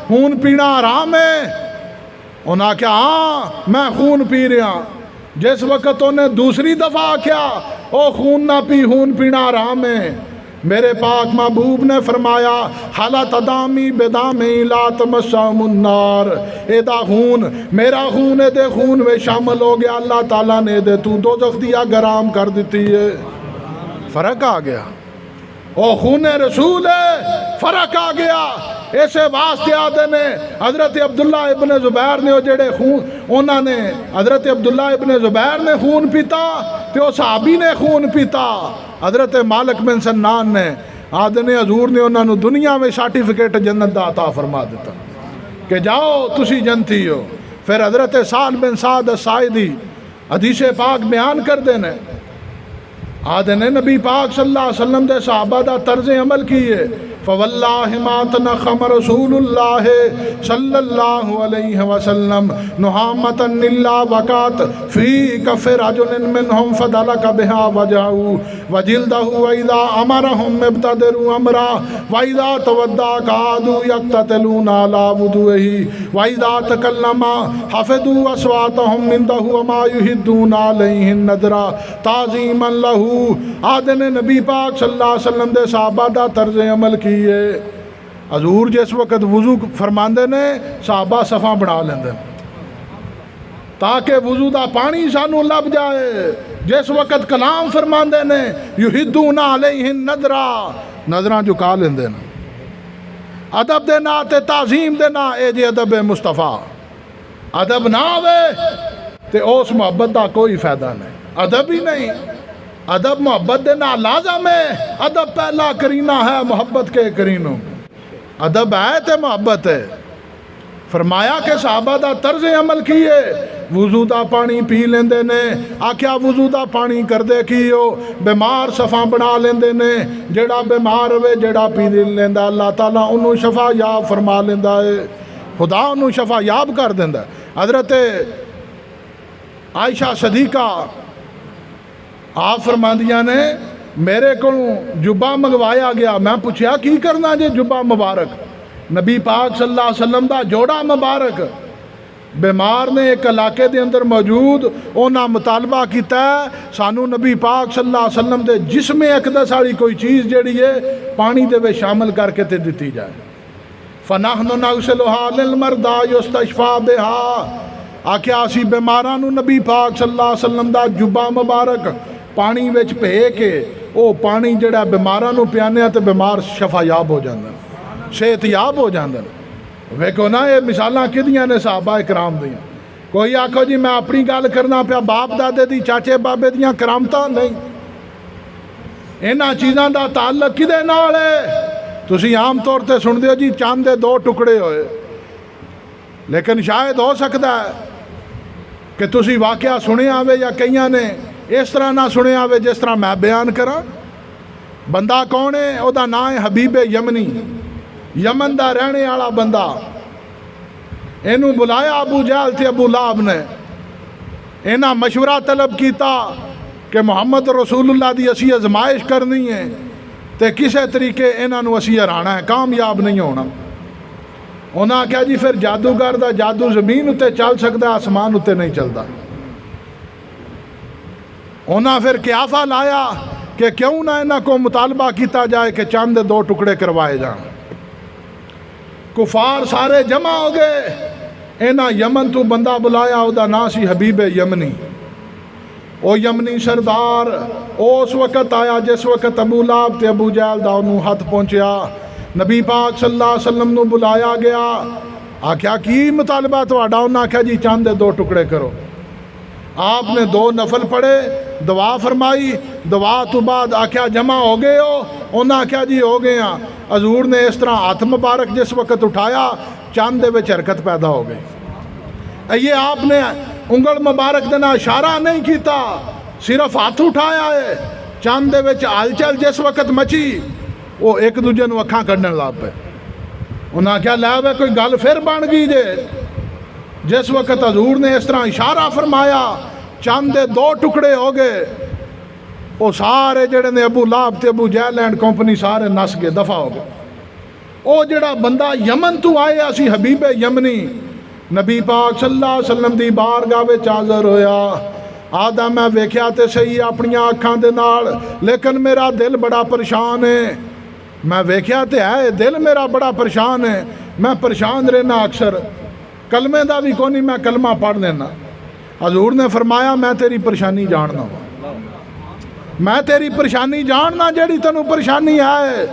خون پینا حرام ہے؟ وہ نہ کیا ہاں میں خون پی رہا۔ جس وقت انہیں دوسری دفعہ کیا او خون نہ پی، خون پینا حرام ہے، میرے پاک محبوب نے فرمایا حالت دامی بدامی لا تمسہم النار، اے دا خون میرا خون ہے، دے خون میں شامل ہو گیا، اللہ تعالیٰ نے دے تو دوزخ دیا گرام کر دیتی ہے۔ فرق آ گیا، او خون رسول ہے، فرق آ گیا۔ ایسے واسطے آدھے نے حضرت عبداللہ ابن زبیر نے جڑے خون انہوں نے حضرت عبداللہ ابن زبیر نے خون پیتا تے وہ صحابی نے خون پیتا۔ حضرت مالک بن سنان نے آدھے نے حضور نے انہوں نے دنیا میں سرٹیفکیٹ جنت دا عطا فرما دیتا کہ جاؤ تسی جنتی ہو۔ پھر حضرت سعد بن سعد الساعدی حدیث پاک بیان کر دینے، آدھے نے نبی پاک صلی اللہ علیہ وسلم دے صحابہ دا طرز عمل کیے، فواللہ ما تنخم رسول اللہ صلی اللہ علیہ وسلم نحامتا الا وقات فی کف رجل منہم فدلک بها وجہو وجلدہ وَإِذَا امرہم ابتدروا امرا وَإِذَا تودع قعدوا یقتتلون علی وضوئہ وَإِذَا تکلم حفظوا اصواتہم مندہ وما یہدون علیہ النذرا تعظیما لہو۔ آدھے نے نبی پاک صلی اللہ علیہ وسلم دے صحابہ دا طرز عمل کی، حضور جس وقت وضو فرماندے نے صحابہ صفاں بنا لیندے تاکہ وضو دا پانی سانو لب جائے، جس وقت کلام فرماندے نے یہدون علیہ النذرا، نظراں جھکا لیندے نا۔ ادب دے نا تے تعظیم دے نا اے جی ادب مصطفیٰ. ادب نہ آوے تے اس محبت دا کوئی فائدہ نہیں. ادب ہی نہیں. ادب محبت دے نا لازم ہے. ادب پہلا کرینہ ہے محبت کے کرینوں. ادب ہے تے محبت ہے. فرمایا کہ صحابہ دا طرز عمل کیے وضو دا پانی پی لیندے نے. آکھیا وضو دا پانی کردے کیو بیمار صفا بنا لیندے نے. جیڑا بیمار ہوئے جیڑا پی لیندا اللہ تعالیٰ انہوں شفا یاب فرما لیندا ہے. خدا انہوں شفا یاب کر دیندا ہے. حضرت عائشہ صدیقہ آپ فرماندیاں نے میرے کو جبہ منگوایا گیا. میں پوچھیا کی کرنا جے جبہ مبارک؟ نبی پاک صلی اللہ علیہ وسلم دا جوڑا مبارک بیمار نے ایک علاقے دے اندر موجود اونا مطالبہ کیتا ہے سانو نبی پاک صلی اللہ علیہ وسلم دے جسم اقدس والی کوئی چیز جیڑی ہے پانی دے وچ شامل کر کے تے دتی جائے. فنحن نغسلها للمرضى يستشفى بها. آکھیا اسی بیماراں نو نبی پاک صلی اللہ علیہ وسلم دا جبہ مبارک پانی وچ بھے کے او پانی جڑا بیماراں نو پیانے تے بیمار شفا یاب ہو جاندے صحت یاب ہو جاندے. ویکھو نا یہ مثالاں کدیاں نے صحابہ کرام دیاں. کوئی آکھو جی میں اپنی گل کرنا پیا باپ دادے دی چاچے بابے دیاں کرامتاں نہیں. انہاں چیزاں دا تعلق کدے نال ہے؟ تسی عام طور تے سن دیو جی چاند دے 2 ٹکڑے ہوئے لیکن شاید ہو سکتا ہے کہ تسی واقعہ سنے آوے یا کئیاں نے اس طرح نہ سنے آوے جس طرح میں بیان کراں. بندہ کون ہے؟ او دا نام ہے حبیب یمنی. یمن دا رہنے والا بندہ. اینو بلایا ابو جہل تے ابو لہب نے. اینا مشورہ طلب کیتا کہ محمد رسول اللہ دی اسی ازمائش کرنی ہے تے کسے طریقے انہاں نو اسی ہرانا ہے کامیاب نہیں ہونا. انہاں کہا جی پھر جادوگر دا جادو زمین اتے چل سکتا ہے آسمان اتے نہیں چلتا. انہاں پھر قیافہ لایا کہ کیوں نہ انہاں کو مطالبہ کیتا جائے کہ چاند دے 2 ٹکڑے کروائے جائیں. کفار سارے جمع ہو گئے. انہاں یمن تو بندہ بلایا او دا نام سی حبیب یمنی. او یمنی سردار اس وقت آیا جس وقت ابو لہب تے ابو جہل دا انہوں ہاتھ پہنچیا. نبی پاک صلی اللہ علیہ وسلم نو بلایا گیا. آکھیا کی مطالبہ تہاڈا؟ انہاں آکھیا جی چاند دے 2 ٹکڑے کرو. آپ نے 2 نفل پڑھے دعا فرمائی. دعا تو بعد آکھیا جمع ہو گئے ہو؟ انہاں آکھیا جی ہو گئے ہاں. حضور نے اس طرح ہاتھ مبارک جس وقت اٹھایا چاند دے وچ حرکت پیدا ہو گئی. یہ آپ نے انگل مبارک دینا اشارہ نہیں کیتا صرف ہاتھ اٹھایا ہے. چاند دے وچ ہلچل جس وقت مچی وہ ایک دوجے نو اکھاں کڈن لگ پے. انہاں کیا لے وے کوئی گل پھر بن گئی جے. جس وقت حضور نے اس طرح اشارہ فرمایا چاند دے 2 ٹکڑے ہو گئے. وہ سارے جڑے نے ابو لہب تے ابو جہل اینڈ کمپنی سارے نس گئے دفع ہو گئے. او جڑا بندہ یمن تو آئے اسی حبیب یمنی نبی پاک صلی اللہ علیہ وسلم دی بارگاہ وچ حاضر ہویا. آدھا میں ویکھیا تے صحیح اپنی آنکھاں دے نال لیکن میرا دل بڑا پریشان ہے. میں ویکھیا تے ہے دل میرا بڑا پریشان ہے. میں پریشان رہنا اکثر کلمے دا بھی کونی میں کلمہ پڑھ لینا. حضور نے فرمایا میں تیری پریشانی جاننا ہوں. میں تیری پریشانی جاننا جیڑی تینوں پریشانی ہے.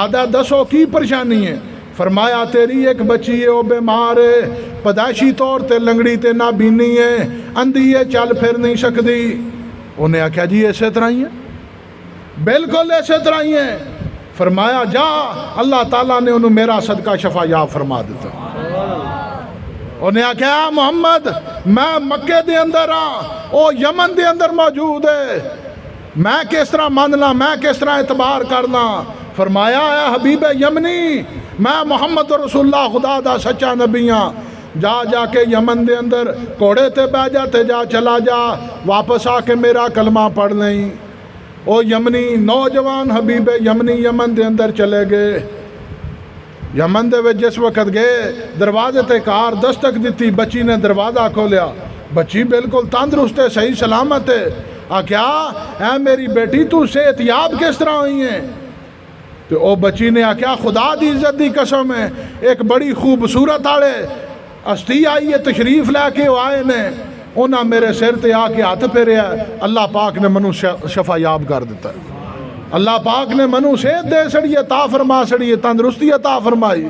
آدھا دسو کی پریشانی ہے؟ فرمایا تیری ایک بچی ہے وہ بیمار ہے پیدائشی طور تے لنگڑی تے نابینی ہے اندھی ہے چل پھر نہیں سکتی. انہیں آکھیا جی ایسے طرح ہی ہے بالکل ایسے طرح ہی ہے. فرمایا جا اللہ تعالیٰ نے انہوں میرا صدقہ شفا یاب فرما دیتا. انہیں آکھیا محمد میں مکے دے اندر ہاں او یمن دے اندر موجود ہے میں کس طرح ماننا میں کس طرح اعتبار کرنا. فرمایا اے حبیب یمنی میں محمد رسول اللہ خدا دا سچا نبی ہاں. جا کے یمن دے اندر کوڑے تے بہ جا تے جا چلا جا واپس آ کے میرا کلمہ پڑھ لیں. او یمنی نوجوان حبیب یمنی یمن دے اندر چلے گئے. یمن دے وچ جس وقت گئے دروازے تے کار دستک دیتی. بچی نے دروازہ کھولیا. بچی بالکل تندرست ہے صحیح سلامت ہے. کیا اے میری بیٹی تو صحت یاب کس طرح ہوئی ہیں؟ تو او بچی نے آکھیا خدا دی عزت دی قسم ہے ایک بڑی خوبصورت آڑے ہستی آئی ہے تشریف لے کے آئے نے انہاں میرے سر تے آ کے ہاتھ پھیریا اللہ پاک نے منو شفا یاب کر دیتا ہے. اللہ پاک نے منو صحت دے سڑیے عطا فرما سڑیے تندرستی عطا فرمائی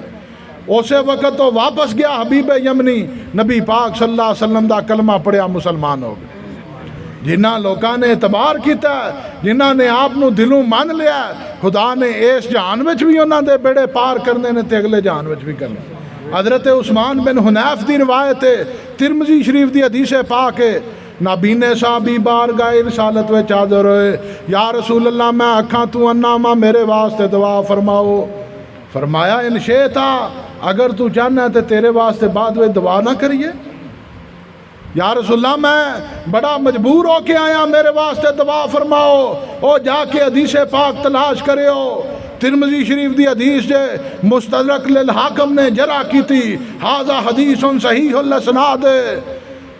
اسے وقت تو واپس گیا حبیب یمنی نبی پاک صلی اللہ علیہ وسلم دا کلمہ پڑھیا مسلمان ہو گئے جنہ لوکاں نے اعتبار کیتا ہے جنہ نے آپ نو دلوں مان لیا خدا نے اس جہان وچ بھی انہاں دے بیڑے پار کرنے نے تے اگلے جہان وچ بھی کرنے حضرت عثمان بن حنیف دی روایت ہے ترمذی شریف دی حدیث پاک ہے نابین صحابی بارگاہ رسالت وچ حاضر ہوئے یا رسول اللہ میں اکھاں تو انا ماں میرے واسطے دعا فرماؤ فرمایا ان شئتا اگر تو چاہنا ہے تو تیرے واسطے بعد میں دعا نہ کریے یا رسول اللہ میں بڑا مجبور ہو کے آیا میرے واسطے دعا فرماؤ او جا کے حدیث پاک تلاش کرے ہو ترمذی شریف دی حدیث جے مستدرک للحاکم نے جرح کی تھی حاذا حدیث صحیح الاسناد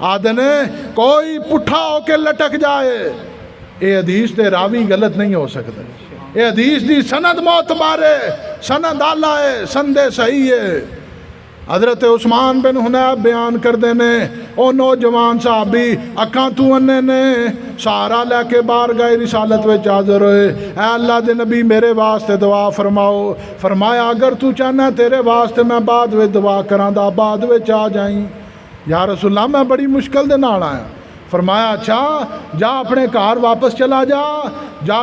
آدھنے کوئی پٹھا ہو کے لٹک جائے اے حدیث دے راوی غلط نہیں ہو سکتے اے حدیث دی سند معتبر ہے سند اعلیٰ ہے سند صحیح ہے حضرت عثمان بن حنیف بیان کر دینے او نوجوان صحابی اکھاں تو انے نے سہارا لے کے بارگاہ رسالت وچ حاضر ہوئے اے اللہ دے نبی میرے واسطے دعا فرماؤ فرمایا اگر تو چاہنا تیرے واسطے میں بعد وچ دعا کراں دا بعد وچ آ جائیں یا رسول اللہ میں بڑی مشکل دے نال آیا فرمایا اچھا جا اپنے گھر واپس چلا جا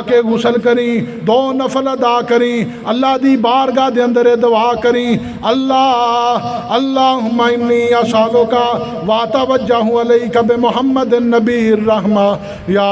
کے غسل کریں 2 نفل ادا کریں اللہ دی بارگاہ دے اندر دعا کریں اللہم انی اسالک واتوجہ الیک بمحمد النبی الرحمہ یا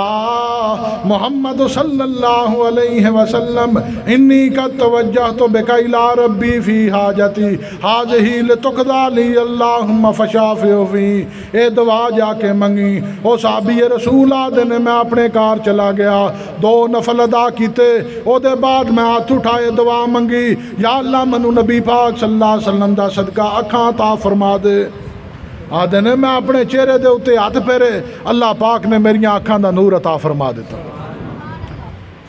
محمد صلی اللہ علیہ وسلم انی قد توجہت بک الی ربی فی حاجتی ہذہ لتقضی لی اللہم فشافع فی اے دعا جا کے منگی او صحابی رسول آدھنے میں اپنے کار چلا گیا 2 نفل ادا کیتے او دے بعد میں ہاتھ اٹھائے دعا منگی یا اللہ منو نبی پاک صلی اللہ علیہ وسلم دا صدقہ اکھاں عطا فرما دے آدھنے میں اپنے چہرے دے اتے ہاتھ پھیرے اللہ پاک نے میری آنکھاں دا نور عطا فرما دیتا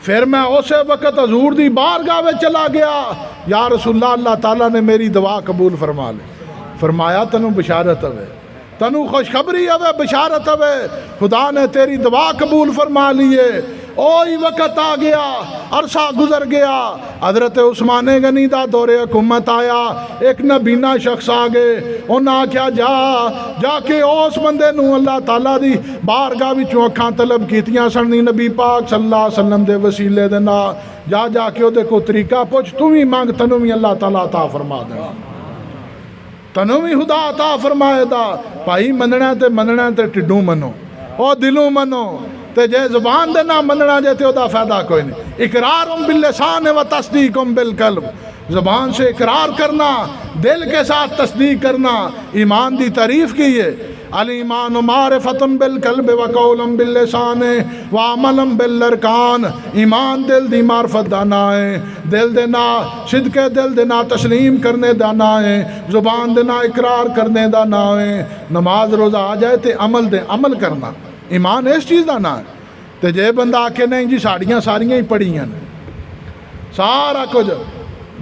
پھر میں اسے وقت حضور دی بارگاہ میں چلا گیا یا رسول اللہ اللہ تعالیٰ نے میری دعا قبول فرما لے فرمایا تنو بشارت ہوئے تنو خوشخبری ہوئے بشارت ہوئے خدا نے تیری دعا قبول فرما لیے اوہی وقت آ گیا عرصہ گزر گیا حضرت عثمان غنی دا دور حکومت آیا ایک نبینا شخص آگے انہاں کیا جا کے اس بندے نو اللہ تعالیٰ دی بارگاہ وچوں اکھاں طلب کیتیاں سننی نبی پاک صلی اللہ علیہ وسلم دے وسیلے دینا جا کے دے کو طریقہ پوچھ تو بھی مانگ تنو بھی اللہ تعالیٰ عطا فرما دینا تنو بھی خدا عطا فرمائے دا بھائی مننا تے ٹڈوں منو او دلوں منو تے جے زبان دے نہ مننا جے تے دا فائدہ کوئی نہیں اقرارم باللسان و تصدیقم بالقلب زبان سے اقرار کرنا دل کے ساتھ تصدیق کرنا ایمان دی تعریف کی ہے الایمان معرفت بالقلب و قولم باللسان و عملم بالارکان ایمان دل دی معرفت دانا ہے دل دینا صدق دل دینا تسلیم کرنے دانا ہے زبان دینا اقرار کرنے دانا ہے نماز روزہ آ جائے تے عمل کرنا ایمان اس چیز دا نا ہے تے جے بندہ آکے نہیں جی ساڑیاں ہی پڑھیاں سارا کچھ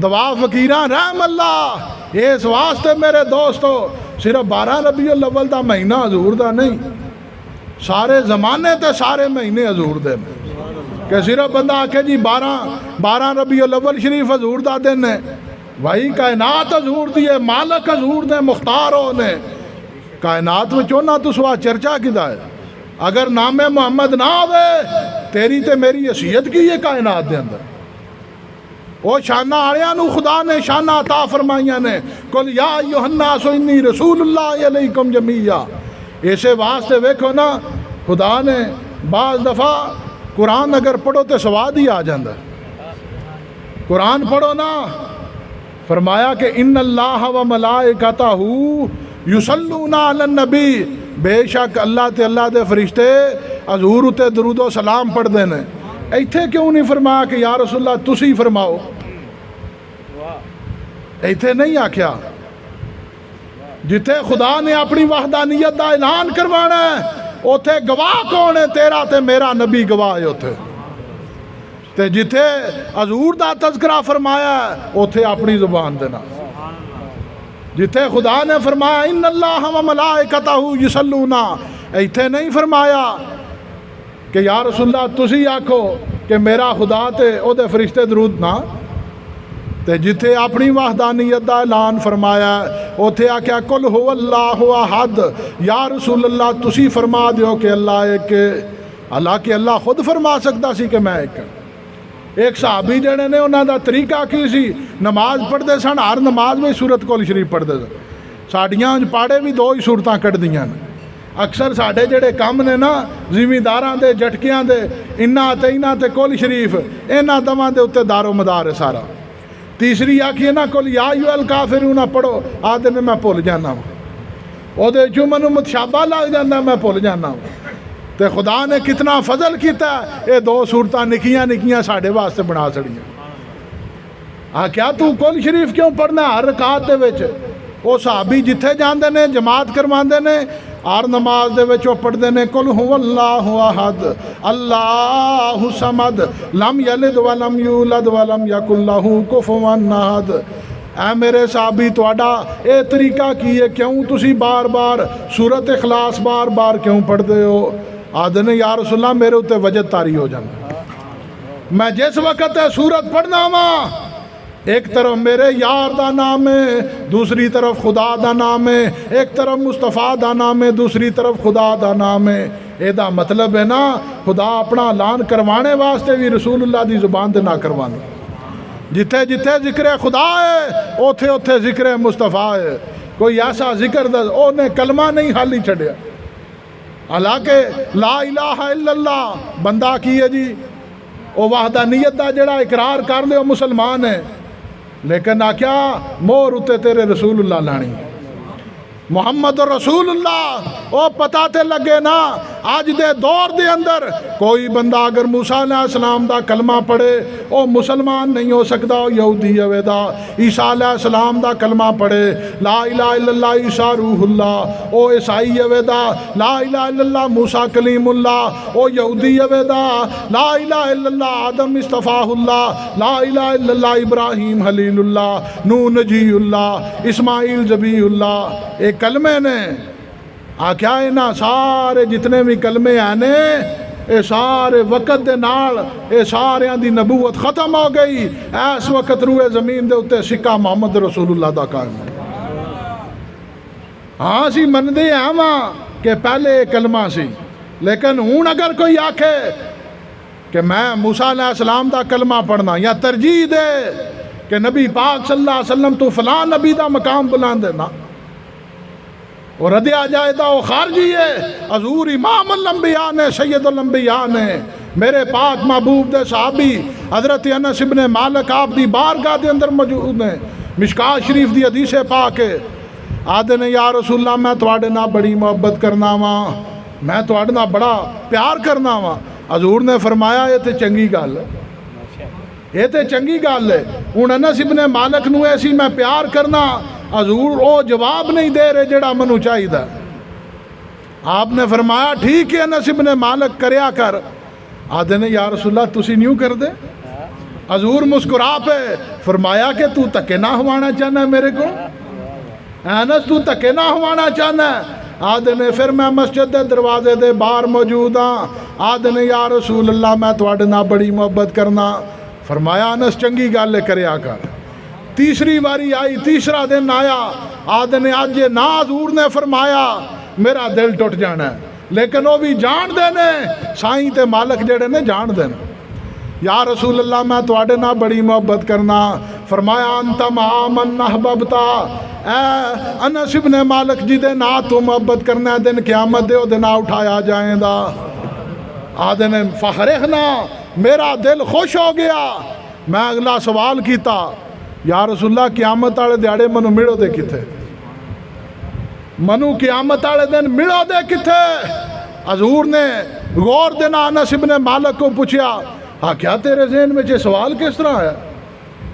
دعا فقیران رحم اللہ اس واسطے میرے دوستو صرف 12 ربیع الاول دا مہینہ حضور دا نہیں سارے زمانے تے سارے مہینے حضور دے کہ صرف بندہ آکے جی 12 ربیع الاول شریف حضور دا دن ہے وہی کائنات حضور دی ہے مالک حضور دے مختار ہونے کائنات میں چونا تو سوا چرچا کدا ہے اگر نام محمد نہ ہوئے تیری تے میری حیثیت کی یہ کائنات دے اندر او شانہ آڑیاں نو خدا نے شانہ عطا فرمائیاں نے قل یا ایھا الناس انی رسول اللہ علیکم جمیعا ایسے واسطے ویکھو نا خدا نے بعض دفعہ قرآن اگر پڑھو تو سواد ہی آ جاندہ قرآن پڑھو نا فرمایا کہ ان اللہ و ملائکتہ یصلون علی النبی بے شک اللہ دے فرشتے حضور تے درود و سلام پڑھ دینے ایتھے کیوں نہیں فرمایا کہ یا رسول اللہ تسی فرماؤ ایتھے نہیں آکھیا جتھے خدا نے اپنی وحدانیت دا اعلان کروانا ہے اوتھے گواہ کون ہے تیرا تے میرا نبی گواہ ہے اوتھے تے جتھے حضور دا تذکرہ فرمایا ہے اوتھے اپنی زبان دینا جتھے خدا نے فرمایا ان اللہ و ملائکتہ یصلون ایتھے نہیں فرمایا کہ یا رسول اللہ تسی آکھو کہ میرا خدا تے او دے فرشتے درود نہ تے جتھے اپنی وحدانیت دا اعلان فرمایا اوتھے آکھیا قل هو اللہ احد، یا رسول اللہ تسی فرما دیو کہ اللہ ایک، حالانکہ اللہ خود فرما سکتا سی کہ میں ایک صحابی جڑے نے انہاں دا طریقہ کی سی، نماز پڑھتے سن، ہر نماز میں سورت کل شریف پڑھتے سن، ساڈیاں پاڑے بھی 2 ہی سورتاں کٹ دیاں نے، اکثر ساڈے جڑے کم نے نا زمینداراں دے جٹکیاں دے انہاں تے کل شریف انہاں دواں دے اوتے دار و مدار ہے سارا۔ تیسری آکھیے نا کل یا ایھا الکافرون پڑھو، آدھے نے میں بھول جانا ہوں، او دے جو منوں متشابہ لگ جانا میں بھول جانا ہوں۔ تے خدا نے کتنا فضل کیتا ہے، یہ 2 سورتاں نکیاں نکیاں ساڈے واسطے بنا چھڑیاں۔ کیا تو کل شریف کیوں پڑھنا ہر رکعت دے وچ؟ وہ صحابی جتھے جاندے نے جماعت کرواندے نے، ہر نماز دے وچ وہ پڑھدے نے قل هو اللہ احد اللہ الصمد لم یلد ولم یولد ولم یکن لہ کفوا احد۔ اے میرے صحابی تہاڈا اے طریقہ کی ہے، کیوں تسی بار بار سورت اخلاص بار بار کیوں پڑھدے ہو؟ آدھے نے یا رسول اللہ میرے اوتے وجد طاری ہو جانا، میں جس وقت سورت پڑھنا وا ایک طرف میرے یار دا نام ہے، دوسری طرف خدا دا نام ہے، ایک طرف مصطفیٰ دا نام ہے، دوسری طرف خدا دا نام ہے۔ اے دا مطلب ہے نا خدا اپنا اعلان کروانے واسطے بھی رسول اللہ دی زبان دے نہ کروانا، جتھے جتھے ذکر خدا ہے اوتھے اوتھے ذکر مصطفیٰ ہے۔ کوئی ایسا ذکر دا او نے کلمہ نہیں خالی چھڑیا، حالانکہ لا الہ الا اللہ بندہ کی ہے جی او وحدانیت دا جڑا اقرار کر لے او مسلمان ہے، لیکن آکھیا مور اتے تیرے رسول اللہ لانی محمد رسول اللہ۔ او پتہ تے لگے نا آج دے دور دے اندر کوئی بندہ اگر موسیٰ علیہ السلام دا کلمہ پڑھے او مسلمان نہیں ہو سکتا، او یہودی ہوے دا۔ عیسیٰ علیہ السلام دا کلمہ پڑھے لا الہ الا اللہ عیسیٰ روح اللہ، او عیسائی ہوے دا۔ لا الہ الا اللہ موسیٰ کلیم اللہ، او یہودی ہوے دا۔ لا الہ الا اللہ آدم اصطفیٰ اللہ، لا الہ الا اللہ ابراہیم خلیل اللہ، نوح نجی اللہ، اسماعیل ذبیح اللہ۔ ایک کلمے نے آکھیا اینا سارے جتنے بھی کلمے آنے اے سارے وقت دے نال اے ساریاں دی نبوت ختم ہو گئی، اس وقت روئے زمین دے اتے سکہ محمد رسول اللہ دا قائم۔ ہاں سی مندے ہیں ماں کہ پہلے کلمہ سی، لیکن ہون اگر کوئی آکھے کہ میں موسیٰ علیہ السلام دا کلمہ پڑھنا یا ترجیح دے کہ نبی پاک صلی اللہ علیہ وسلم تو فلاں نبی دا مقام بلان دینا اور ردیا جائے دا وہ خارجی ہے، حضور امام الانبیاء نے سید الانبیاء نے میرے پاک محبوب دے صحابی حضرت انس ابن مالک آپ دی بارگاہ دے اندر موجود ہیں، مشکات شریف دی حدیث پاک ہے۔ آدھے نے یا رسول اللہ میں تواڈے نال بڑی محبت کرنا وا، میں تواڈے نال بڑا پیار کرنا وا۔ حضور نے فرمایا یہ تے چنگی گل ہے، یہ تے چنگی گل ہے۔ ہن انس ابن مالک نو ایسی میں پیار کرنا، حضور او جواب نہیں دے رہے جڑا منو چاہیے۔ آپ نے فرمایا ٹھیک ہے انس ابن مالک کریا کر۔ آدھے نے یا رسول اللہ تسی نیوں کر دے؟ حضور مسکرا پہ فرمایا کہ تو تکے نہ ہوانا چاہنا ہے میرے کو؟ انس تو تکے نہ ہوانا چاہنا ہے؟ آدھے نے پھر میں مسجد دے دروازے دے باہر موجود ہاں۔ آدھے نے یا رسول اللہ میں تواڈے نال بڑی محبت کرنا۔ فرمایا انس چنگی گل کریا کر۔ تیسری باری آئی، تیسرا دن آیا، آدھے نے آج یہ نہ حضور نے فرمایا میرا دل ٹوٹ جانا ہے، لیکن وہ بھی جان دینے سائیں تے مالک جڑے نے جان دینا۔ یا رسول اللہ میں تواڈے نال بڑی محبت کرنا۔ فرمایا انت مع من احببتا، اے انس ابن مالک جی دے نال تو محبت کرنا ہے، دن قیامت دے او دے نال اٹھایا جائیں دا۔ آدھے نے فخرنا، میرا دل خوش ہو گیا۔ میں اگلا سوال کیتا یا رسول اللہ قیامت والے دیہڑے منو ملو دے کتھے؟ منو قیامت والے دن ملو دے کتھے؟ حضور نے غور دے نال انس ابن مالک کو پوچھیا کیا تیرے ذہن میں یہ سوال کس طرح ہے؟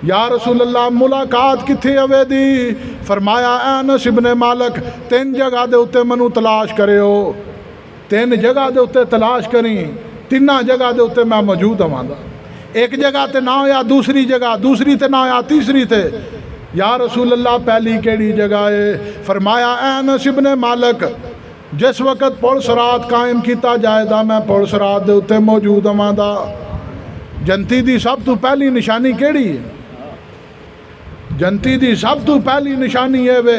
یا رسول اللہ ملاقات کتھے ہوے دی؟ فرمایا اے انس ابن مالک 3 جگہ دے اتے منو تلاش کرے ہو، 3 جگہ دے اتے تلاش کریں، 3 جگہ دے اتے میں موجود ہوں۔ ایک جگہ تے نہ ہویا دوسری جگہ، دوسری تے نہ ہویا تیسری تے۔ یا رسول اللہ پہلی کیڑی جگہ ہے؟ فرمایا اے انس ابن مالک جس وقت پل صراط قائم کیتا جائے دا میں پل صراط دے اتے موجود ہوں دا۔ ਜੰਤੀ ਦੀ ਸਭ ਤੋਂ ਪਹਿਲੀ ਨਿਸ਼ਾਨੀ ਕਿਹੜੀ ਹੈ? ਜੰਤੀ ਦੀ ਸਭ ਤੋਂ ਪਹਿਲੀ ਨਿਸ਼ਾਨੀ ਇਹ ਵੇ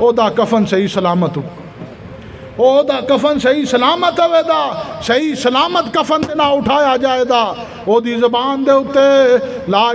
ਉਹਦਾ ਕਫਨ ਸਹੀ ਸਲਾਮਤ ਹੋ, ਉਹਦਾ ਕਫਨ ਸਹੀ ਸਲਾਮਤ ਹੋਵੇਗਾ, ਸਹੀ ਸਲਾਮਤ ਕਫਨ ਦੇ ਨਾਲ ਉਠਾਇਆ ਜਾਏਗਾ, ਉਹਦੀ ਜ਼ਬਾਨ ਦੇ ਉੱਤੇ ਲਾ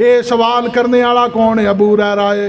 ਇਹ ਸਵਾਲ ਕਰਨੇ ਵਾਲਾ ਕੌਣ ਹੈ? ਅਬੂ ਹੁਰੈਰਾ ਹੈ,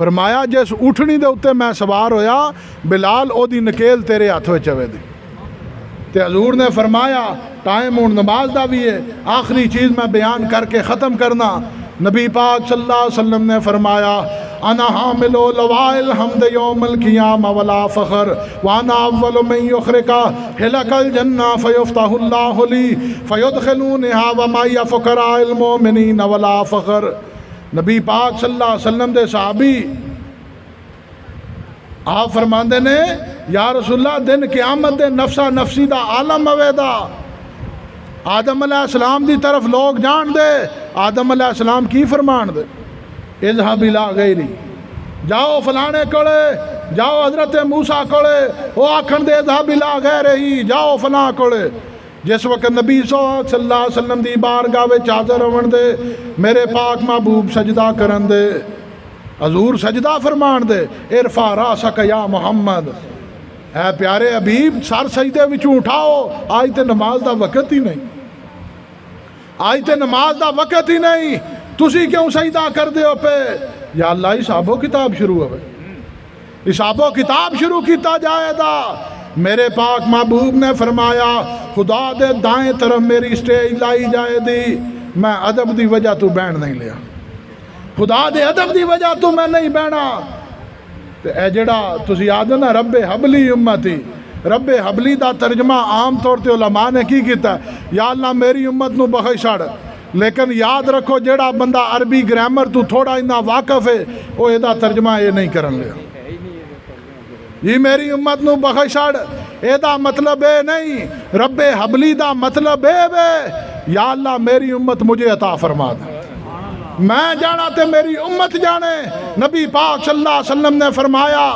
فرمایا جس اٹھنی دے اتنے میں سوار ہویا بلال او دی نکیل تیرے ہاتھ وچ چوے دی. تے حضور نے فرمایا ٹائم ہوں نماز دا بھی ہے، آخری چیز میں بیان کر کے ختم کرنا. نبی پاک صلی اللہ علیہ وسلم نے فرمایا انا حامل لواء الحمد یوم القیامہ ولا فخر وانا اول من یخرق حلق الجنہ فیفتح اللہ لی فیدخلونها ومعی فقراء المؤمنین ولا فخر. نبی پاک صلی اللہ علیہ وسلم دے صحابی آپ فرماندے نے یا رسول اللہ دن قیامت دے نفسا نفسی دا عالم ہوے دا. آدم علیہ السلام دی طرف لوگ جان دے، آدم علیہ السلام کی فرمان دے اذهب الى غیری، جاؤ فلانے کولے، جاؤ حضرت موسیٰ کولے، وہ آکھن دے اذهب الى غیرہی، جاؤ فلاں کولے. جس وقت نبی صلی اللہ علیہ وسلم دی بارگاہ وچ حاضر ہون دے میرے پاک محبوب سجدہ کرن دے، حضور سجدہ فرمان دے ارفع راسک یا محمد، اے پیارے حبیب سر سجدے وچوں اٹھاؤ، آج تے نماز دا وقت ہی نہیں، آج تے نماز دا وقت ہی نہیں، تسی کیوں سجدہ کر دیو پہ. یا اللہ حساب و کتاب شروع ہوئے، حساب و کتاب شروع کیتا جائے دا. میرے پاک محبوب نے فرمایا خدا دے دائیں طرف میری سٹیج لائی جائے دی، میں ادب دی وجہ تو بین نہیں لیا، خدا دے ادب دی وجہ تو میں نہیں بہنا. اے جڑا تسی آدھو نا رب حبلی امتی، رب حبلی دا ترجمہ عام طور تے علماء نے کی کیتا ہے یا اللہ میری امت نو بخش چھڑ. لیکن یاد رکھو جڑا بندہ عربی گرامر تو تھوڑا اتنا واقف ہے وہ یہ ترجمہ یہ نہیں کرن لیا یہ میری امت نو بخش چھڑ، یہ مطلب اے نہیں. رب حبلی دا مطلب اے وے یا اللہ میری امت مجھے عطا فرما دے، میں جانا تے میری امت جانے. نبی پاک صلی اللہ علیہ وسلم نے فرمایا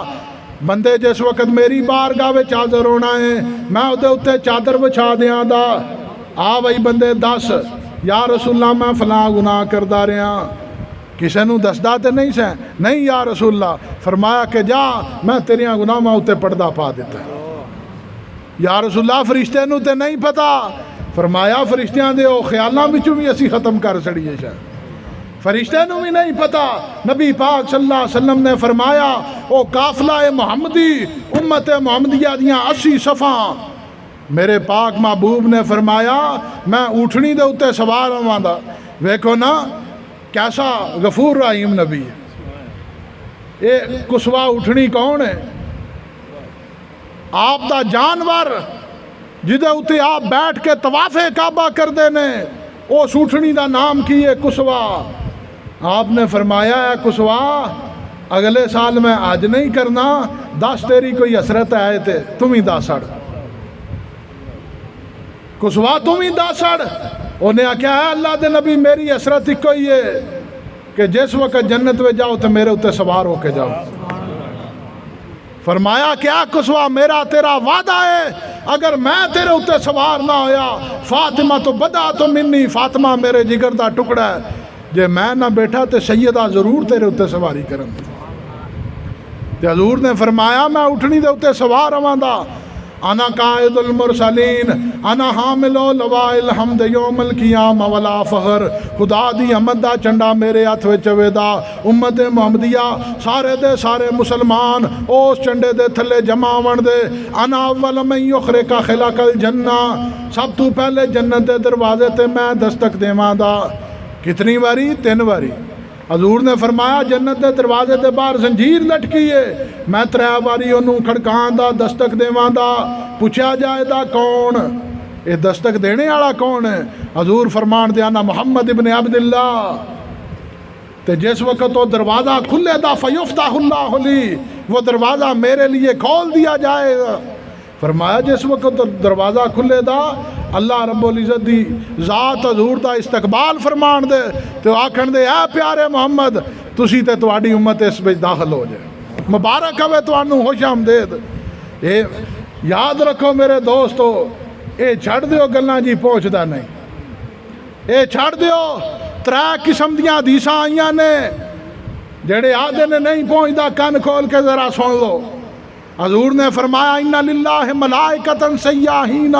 بندے جس وقت میری بارگاہ وچ حاضر ہونا ہے میں اودے اتے چادر بچھا دیاں دا. آ بھائی بندے دس یا رسول اللہ میں فلاں گناہ کردا رہا، کسے نو دسدا تے نہیں سیں؟ نہیں یا رسول اللہ. فرمایا کہ جا میں تیریاں گناہ میں اتے پردہ پا دیتا. یا رسول اللہ فرشتے نو تے نہیں پتا. فرمایا فرشتیاں دے او خیالاں وچوں بھی اسی ختم کر چھڑیے شاید، فرشتے نو بھی نہیں پتا. نبی پاک صلی اللہ علیہ وسلم نے فرمایا او قافلہ محمدی امت محمدیہ دیاں 80 صفاں. میرے پاک محبوب نے فرمایا میں اٹھنی دے اتے سوار ہوں دا. ویکھو نا کیسا غفور رحیم نبی ہے. اے کسوا اٹھنی کون ہے؟ آپ دا جانور جدے اتے آپ بیٹھ کے طواف کعبہ کر دینے اس اٹھنی دا نام کی ہے کسوا. آپ نے فرمایا ہے کسوا اگلے سال میں آج نہیں کرنا، 10 تیری کوئی حسرت آئے تھے تم ہی 10 سڑ کسوا تم ہی 10 سڑ. انہیں کیا ہے اللہ دے نبی میری حسرت ہی کوئی ہے کہ جس وقت جنت میں جاؤ تو میرے اتنے سوار ہو کے جاؤ. فرمایا کیا کسوا میرا تیرا وعدہ ہے اگر میں تیرے اتنے سوار نہ ہویا فاطمہ تو بدا تو منی، فاطمہ میرے جگر دا ٹکڑا ہے، جے میں نہ بیٹھا تے سیدہ ضرور تیرے اتنے سواری کرن. تے حضور نے فرمایا میں اٹھنی دے اتنے سوار ہواں دا. انا قائد المرسلین انا حامل لواء الحمد یوم القیامہ ولا فخر. خدا دی حمد دا چنڈا میرے ہاتھ وچ ہوے دا. امت محمدیہ سارے دے سارے مسلمان اس چنڈے دے تھلے جمع ہون دے. انا اول من یخرق خلق الجنہ، سب تو پہلے جنت دے دروازے تے میں دستک دیواں دا. کتنی واری؟ 3 واری. حضور نے فرمایا جنت دے دروازے دے باہر زنجیر لٹکی ہے، میں 3 واری انہوں کھڑکان دا دستک دیواں دا. پوچھا جائے دا کون یہ دستک دینے والا کون ہے؟ حضور فرمان دیا نا محمد ابن عبداللہ. تے جس وقت وہ دروازہ کھلے دا فیفتح اللہ لی، وہ دروازہ میرے لیے کھول دیا جائے گا. فرمایا جس وقت دروازہ کھلے دا اللہ رب العزت دی ذات حضور دا استقبال فرمان دے تو آکھن دے اے پیارے محمد تسی تے تواڈی امت اس وچ داخل ہو جائے، مبارک ہوے تانوں خوش آمدید. اے یاد رکھو میرے دوستو، اے چھڑ دیو گلاں جی پہنچدا نہیں، اے چھڑ دیو. 3 قسم دیاں حدیثاں آئیاں نے جڑے آدھے نے نہیں پہنچدا کن کھول کے ذرا سن لو. حضور نے فرمایا ان للہ ملائکۃ سیاحین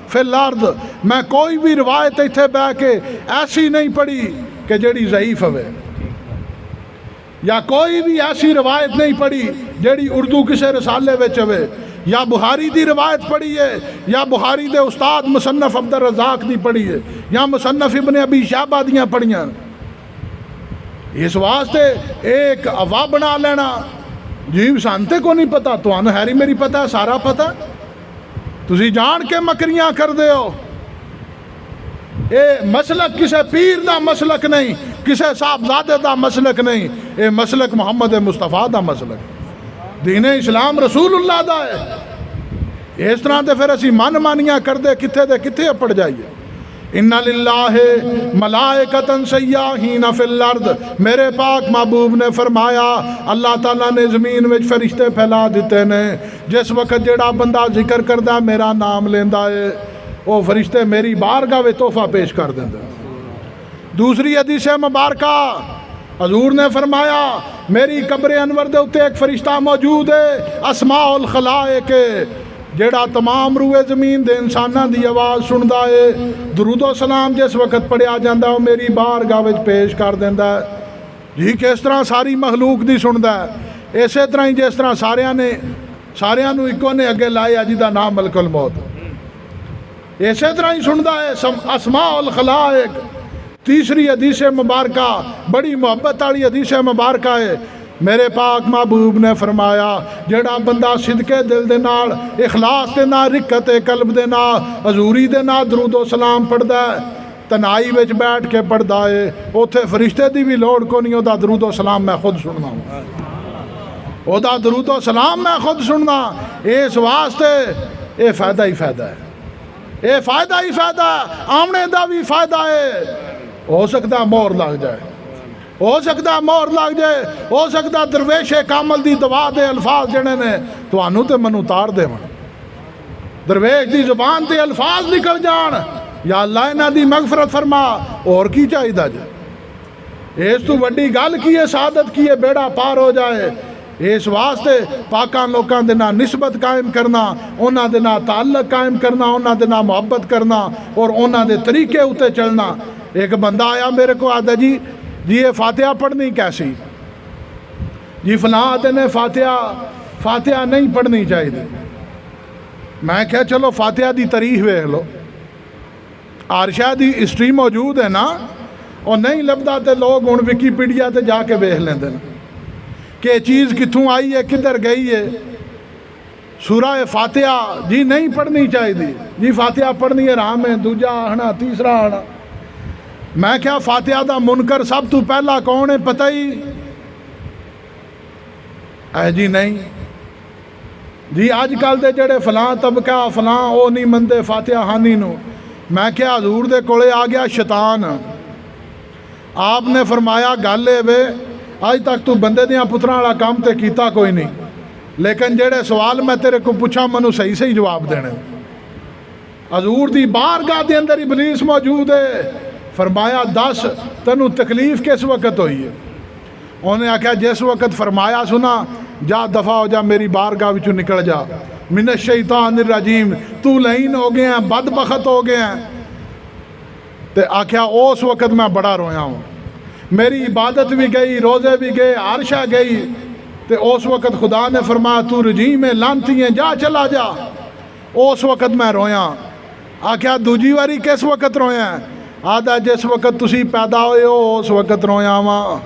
فی الارض. میں کوئی بھی روایت ایتھے بیٹھ کے ایسی نہیں پڑھی کہ جڑی ضعیف ہوئے. یا کوئی بھی ایسی روایت نہیں پڑھی جیڑی اردو کسے رسالے وچ ہوئے، یا بخاری دی روایت پڑھی ہے، یا بخاری دے استاد مصنف عبد الرزاق دی پڑھی ہے، یا مصنف ابن ابی شیبہ دیاں پڑھیاں۔ اس واسطے ایک افواہ بنا لینا جی سانتے کو نہیں پتا، تو ہیری میری پتا ہے، سارا پتا، تسی جان کے مکریاں کر دے ہو۔ اے مسلک کسے پیر دا مسلک نہیں، کسے صاحبزادے دا مسلک نہیں، اے مسلک محمد مصطفیٰ دا مسلک، دین اسلام رسول اللہ دا ہے۔ اس طرح دے پھر اسی من مانیاں کر دے کتھے دے کتھے اپڑ جائیے۔ ان للہ ملائکۃ سیاحین فی الارض، میرے پاک محبوب نے فرمایا اللہ تعالیٰ نے زمین وچ فرشتے پھیلا دیتے نے، جس وقت جڑا بندہ ذکر کردہ میرا نام لیندا ہے وہ فرشتے میری بارگاہ وچ تحفہ پیش کر دیندے۔ دوسری حدیث مبارکہ حضور نے فرمایا میری قبر انور دے اتے ایک فرشتہ موجود ہے، اسماء الخلائق، جیڑا تمام روئے زمین دے انساناں دی آواز سندا ہے، درود و سلام جس وقت پڑھیا جاندا وہ میری بارگاہ وچ پیش کر دیندا ہے۔ جی کس طرح ساری مخلوق دی سندا ہے، اسی طرح ہی جس طرح ساریاں نو اکو نے اگے لایا جدا نام ملک الموت، اسی طرح ہی سندا ہے اسماء الخلائق۔ تیسری حدیث مبارکہ بڑی محبت والی حدیث مبارکہ ہے، میرے پاک محبوب نے فرمایا جڑا بندہ صدقے دل دے نال، اخلاص دے نال، رقت قلب دے نال، حضوری دے نال درود و سلام پڑھدا ہے، تنہائی وچ بیٹھ کے پڑھدا ہے، اوتھے فرشتے دی بھی لوڑ کو نہیں، دا درود و سلام میں خود سننا ہوں، او دا درود و سلام میں خود سننا۔ اس واسطے اے فائدہ ہی فائدہ ہے، اے فائدہ ہی فائدہ ہے، آمنے دا بھی فائدہ ہے۔ ہو سکتا مور لگ جائے، ہو سکتا مور لگ جائے، ہو سکتا درویش کامل دی دعا دے الفاظ جڑے نے تو آنو تے منو تار دے من، درویش دی زبان تے الفاظ نکل جان یا اللہ انہاں دی مغفرت فرما، اور کی چاہیے جائے، اس تو وڈی گل کی ہے، سعادت کی ہے، بیڑا پار ہو جائے۔ اس واسطے پاکاں لوکاں دے نال نسبت قائم کرنا، انہاں دے نال تعلق قائم کرنا، انہاں دے نال محبت کرنا اور انہاں دے طریقے اتے چلنا۔ ایک بندہ آیا میرے کو آدھا جی یہ فاتحہ پڑھنی کیسی، جی فلاں آدھے نے فاتحہ نہیں پڑھنی چاہیے۔ میں کہا چلو فاتحہ دی تاریخ ویکھ لو، عارشہ دی ہسٹری موجود ہے نا، اور نہیں لبدا تے لوگ ہن وکیپیڈیا تے جا کے ویکھ لیندے نے کہ چیز کتھوں آئی ہے کدھر گئی ہے۔ سورہ فاتحہ جی نہیں پڑھنی چاہیے، جی فاتحہ پڑھنی حرام ہے، دوجا آنا تیسرا آنا۔ میں کیا فاتحہ دا منکر سب تو پہلا کون ہے پتہ ہی؟ اے جی نہیں جی آج کل دے جڑے فلاں طبقہ فلاں او نہیں مندے فاتحہ ہانی نو۔ میں کیا حضور دے کولے آ گیا شیطان، آپ نے فرمایا گل اے وے آج تک تو بندے دیاں پتراں والا کام تے کیتا کوئی نہیں، لیکن جڑے سوال میں تیرے کو پوچھا منو صحیح صحیح جواب دینے۔ حضور دی بارگاہ دے اندر ابلیس موجود ہے، فرمایا دس تینوں تکلیف کس وقت ہوئی ہے؟ انہیں آکھا جس وقت فرمایا سنا جا دفع ہو جا میری بارگاہ وچوں نکل جا، من الشیطان الرجیم، تو لعین ہو گئے ہیں، بدبخت ہو گئے ہیں۔ تے آکھا اس وقت میں بڑا رویا ہوں، میری عبادت بھی گئی، روزے بھی گئے، عرشہ گئی، تے اس وقت خدا نے فرمایا تو رجیم لانتی ہیں جا چلا جا۔ اس وقت میں رویا۔ آکھا دوجی واری کس وقت رویا ہے؟ آدھا جس وقت تسی پیدا ہوئے ہو اس وقت رویا ہاں،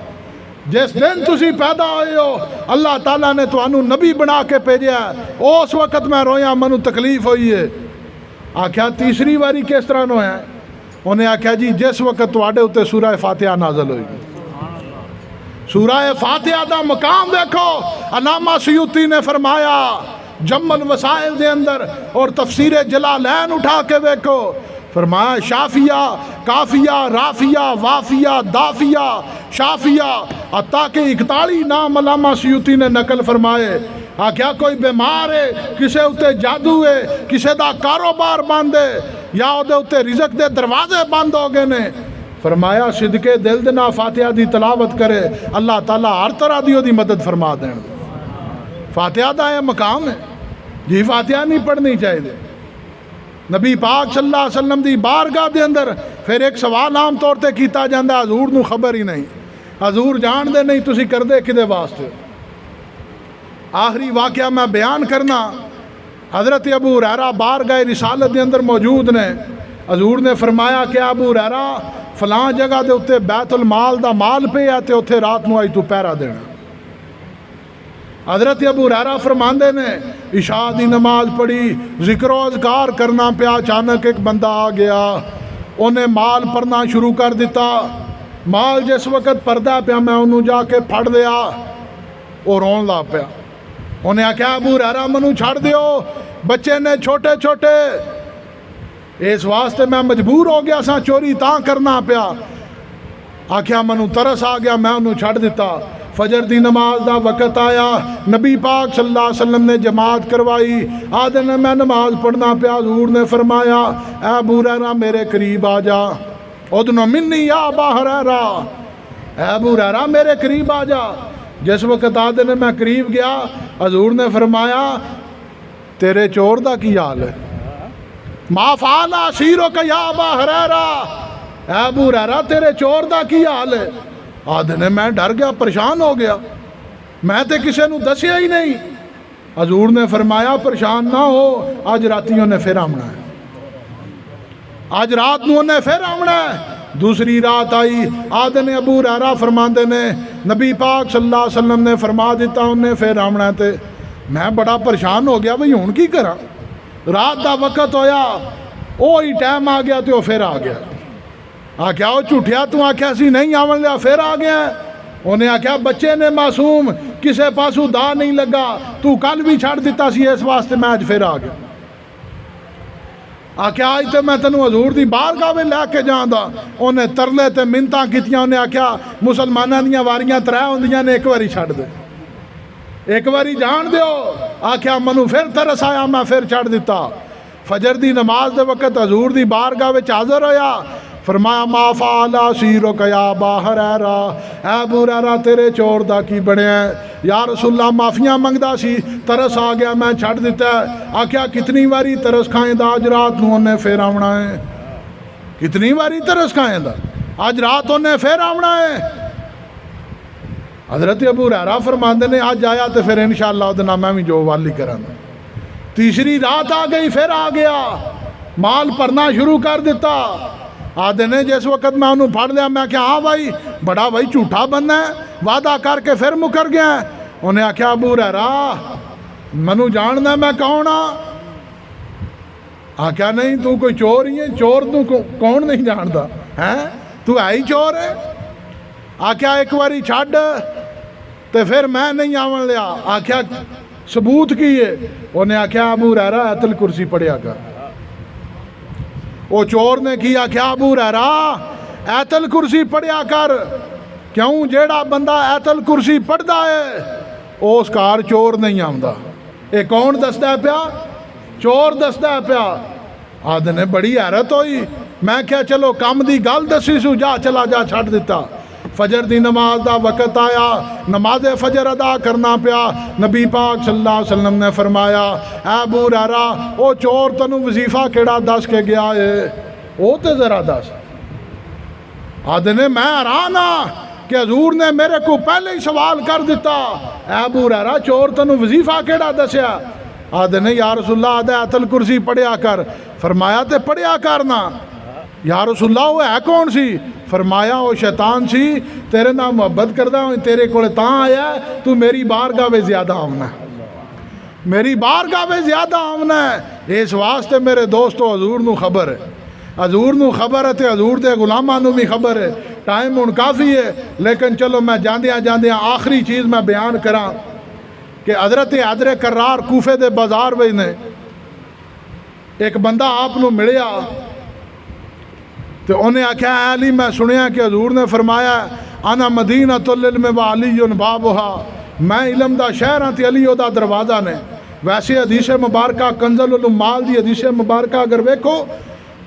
جس دن تسی پیدا ہوئے ہو اللہ تعالیٰ نے تانوں نبی بنا کے بھیجا ہے، اس وقت میں رویا، منو تکلیف ہوئی ہے۔ آکھا تیسری واری کس طرح رویا ہے؟ انہیں آکھا جی جس وقت تواڈے اوتے سورہ فاتحہ نازل ہوئی۔ سورہ فاتحہ دا مقام دیکھو، علامہ سیوطی نے فرمایا جم الوسائل دے اندر اور تفسیر جلالین اٹھا کے دیکھو، فرمایا شافیہ کافیہ رافیہ وافیہ دافیہ شافیہ، حتیٰ کہ 41 نام علامہ سیوطی نے نقل فرمائے۔ کیا کوئی بیمار ہے، کسے اتے جادو ہے، کسے دا کاروبار بند ہے یا اودے اتے رزق دے دروازے بند ہو گئے نے، فرمایا صدقے دل دے نال فاتحہ دی تلاوت کرے، اللہ تعالیٰ ہر طرح دی مدد فرما دین۔ فاتحہ دا یہ مقام ہے جی، فاتحہ نہیں پڑھنی چاہیے۔ نبی پاک صلی اللہ علیہ وسلم دی بارگاہ دے اندر پھر ایک سوال عام طور تے کیتا جاندہ، حضور نو خبر ہی نہیں، حضور جان دے نہیں تسی کر دے کدے واسطے. آخری واقعہ میں بیان کرنا. حضرت ابو ہریرہ بارگاہ رسالت دے اندر موجود نے. حضور نے فرمایا کہ ابو ہریرہ فلاں جگہ دے اتنے بیت المال دا مال پہ ہے تے اتنے رات نو آئی تو پہرا دینا. حضرت ابو ہریرہ فرماندے نے عشاء دی نماز پڑھی, ذکر و اذکار کرنا پیا, اچانک ایک بندہ آ گیا, انہیں مال پڑھنا شروع کر دیتا. مال جس وقت پڑھدا پیا میں انہوں جا کے پھڑ لیا, وہ رون لا پیا. انہیں آخیا ابو ہریرہ منو چھڑ دیو, بچے نے چھوٹے چھوٹے, اس واسطے میں مجبور ہو گیا سا چوری تاں کرنا پیا. آخیا منو ترس آ گیا, میں انہوں چھڑ دیتا. فجر دی نماز دا وقت آیا, نبی پاک صلی اللہ علیہ وسلم نے جماعت کروائی. آدھے نے میں نماز پڑھنا پیا. حضور نے فرمایا اے ابو ہریرہ میرے قریب آ جا. ادنو منی یا ابا ہریرہ, اے ابو ہریرہ میرے قریب آ جا. جس وقت آدھے نے میں قریب گیا, حضور نے فرمایا تیرے چور دا کی حال ہے؟ ما فعل اسیرک یا ابا ہریرہ, اے ابو ہریرہ تیرے چور دا کی حال ہے؟ آدھے نے میں ڈر گیا, پریشان ہو گیا, میں تے کسے نو دسیا ہی نہیں. حضور نے فرمایا پریشان نہ ہو, آج راتیوں نے پھر آمنا ہے, آج رات نو نے پھر آمنا ہے. دوسری رات آئی, آدھے نے ابو ہریرہ فرماندے نے نبی پاک صلی اللہ علیہ وسلم نے فرما دیتا انہیں پھر آمنا ہے. تے میں بڑا پریشان ہو گیا بھئی ہون کی کرا. رات دا وقت ہویا, وہی ٹائم آ گیا تے وہ پھر آ گیا. آخیا وہ جھوٹیا تو آخیا سی نہیں آون لیا پھر آ گیا. انہیں آخیا بچے نے معصوم, کسے پاسو دا نہیں لگا, تو کل بھی چھڑ دیتا سی اس واسطے میں آج پھر آ گیا. آخیا آج تے میں تینوں حضور دی بارگاہ وچ لے کے جاندا. انہیں ترلے تے منتاں کیتیاں. انہیں آخیا مسلماناں دیاں واریاں 3 ہوندیاں نے, ایک واری چھڑ دے, ایک واری جان دیو. آخیا منو پھر ترس آیا, میں پھر چھڑ دیتا. فجر دی نماز دے وقت حضور دی بارگاہ وچ حاضر ہویا. فرمایا ما فعل اسیرک یا ابا ہریرہ, اے ابو ہریرہ تیرے چور دا کی بنیا ہے؟ یا رسول اللہ معافیاں منگدا سی, ترس آ گیا میں چھڑ دیتا ہے. آخیا کتنی واری ترس کھائیں دا, آج رات نو انہیں پھر آمنا ہے. کتنی واری ترس کھائیں دا, آج رات انہیں پھر آمنا ہے. حضرت ابو ہریرہ فرماندے نے آج آیا تو پھر انشاءاللہ ادنا میں بھی جو والی کرانا. تیسری رات آ گئی, پھر آ گیا, مال پڑھنا شروع کر دیتا. آدھے نے جس وقت میں انہوں پڑھ لیا, میں کہا ہاں بھائی بڑا بھائی جھوٹا بننا ہے, وعدہ کر کے پھر مکر گیا ہے. انہیں آخیا ابو ہریرہ منو جاننا میں کون ہاں؟ آخیا نہیں تو کوئی چور ہی ہے. چور تو کون نہیں جانتا ہے, تو ہے ہی چور ہے. آخیا ایک واری چھڑ تے پھر میں نہیں آون لیا. آخیا ثبوت کی ہے؟ انہیں آخیا ابو ہریرہ آیت الکرسی پڑھیا کر. وہ چور نے کی آخیا ابو ہریرہ آیت الکرسی پڑھیا کر. کیوں؟ جیڑا بندہ آیت الکرسی پڑھدا ہے اس کار چور نہیں آمدا. یہ کون دستا ہے پیا؟ چور دستا ہے پیا. آدھے نے بڑی حیرت ہوئی. میں کیا چلو کم دی گل دسی سو, جا چلا جا چھڑ دیتا. فجر دی نماز دا وقت آیا, نماز فجر ادا کرنا پیا. نبی پاک صلی اللہ علیہ وسلم نے فرمایا اے ابو ہریرہ او چور تنوں وظیفہ کیڑا دس کے گیا ہے, او تے ذرا دس. آدھے نے میں حیران ہاں کہ حضور نے میرے کو پہلے ہی سوال کر دیتا, اے ابو ہریرہ چور تنوں وظیفہ کیڑا دسیا؟ آدھے نے یا رسول اللہ آدھے آیت الکرسی پڑھیا کر. فرمایا تے پڑھیا کرنا. یا رسول اللہ وہ ہے کون سی؟ فرمایا وہ شیطان سی, تیرے نام محبت کردہ ہوں, تیرے کولے تاں آیا ہے تو میری بارگاہ میں زیادہ آمنا ہے, میری بارگاہ میں زیادہ آمنا ہے. اس واسطے میرے دوستو حضور نو خبر ہے, حضور نو خبر ہے تے حضور دے غلاماں نو بھی خبر ہے. ٹائم ہن کافی ہے لیکن چلو میں جاندیاں جاندیاں آخری چیز میں بیان کراں کہ حضرت حیدر کرار کوفے دے بازار وچ نے ایک بندہ آپ نو ملیا تو انہیں آکھیا اے علی میں سنیا کہ حضور نے فرمایا انا مدینۃ العلم و علی بابھا, میں علم دا شہر ہاں تے علی او دا دروازہ نے. ویسے حدیث مبارکہ کنز العمال دی حدیث مبارکہ اگر ویکھو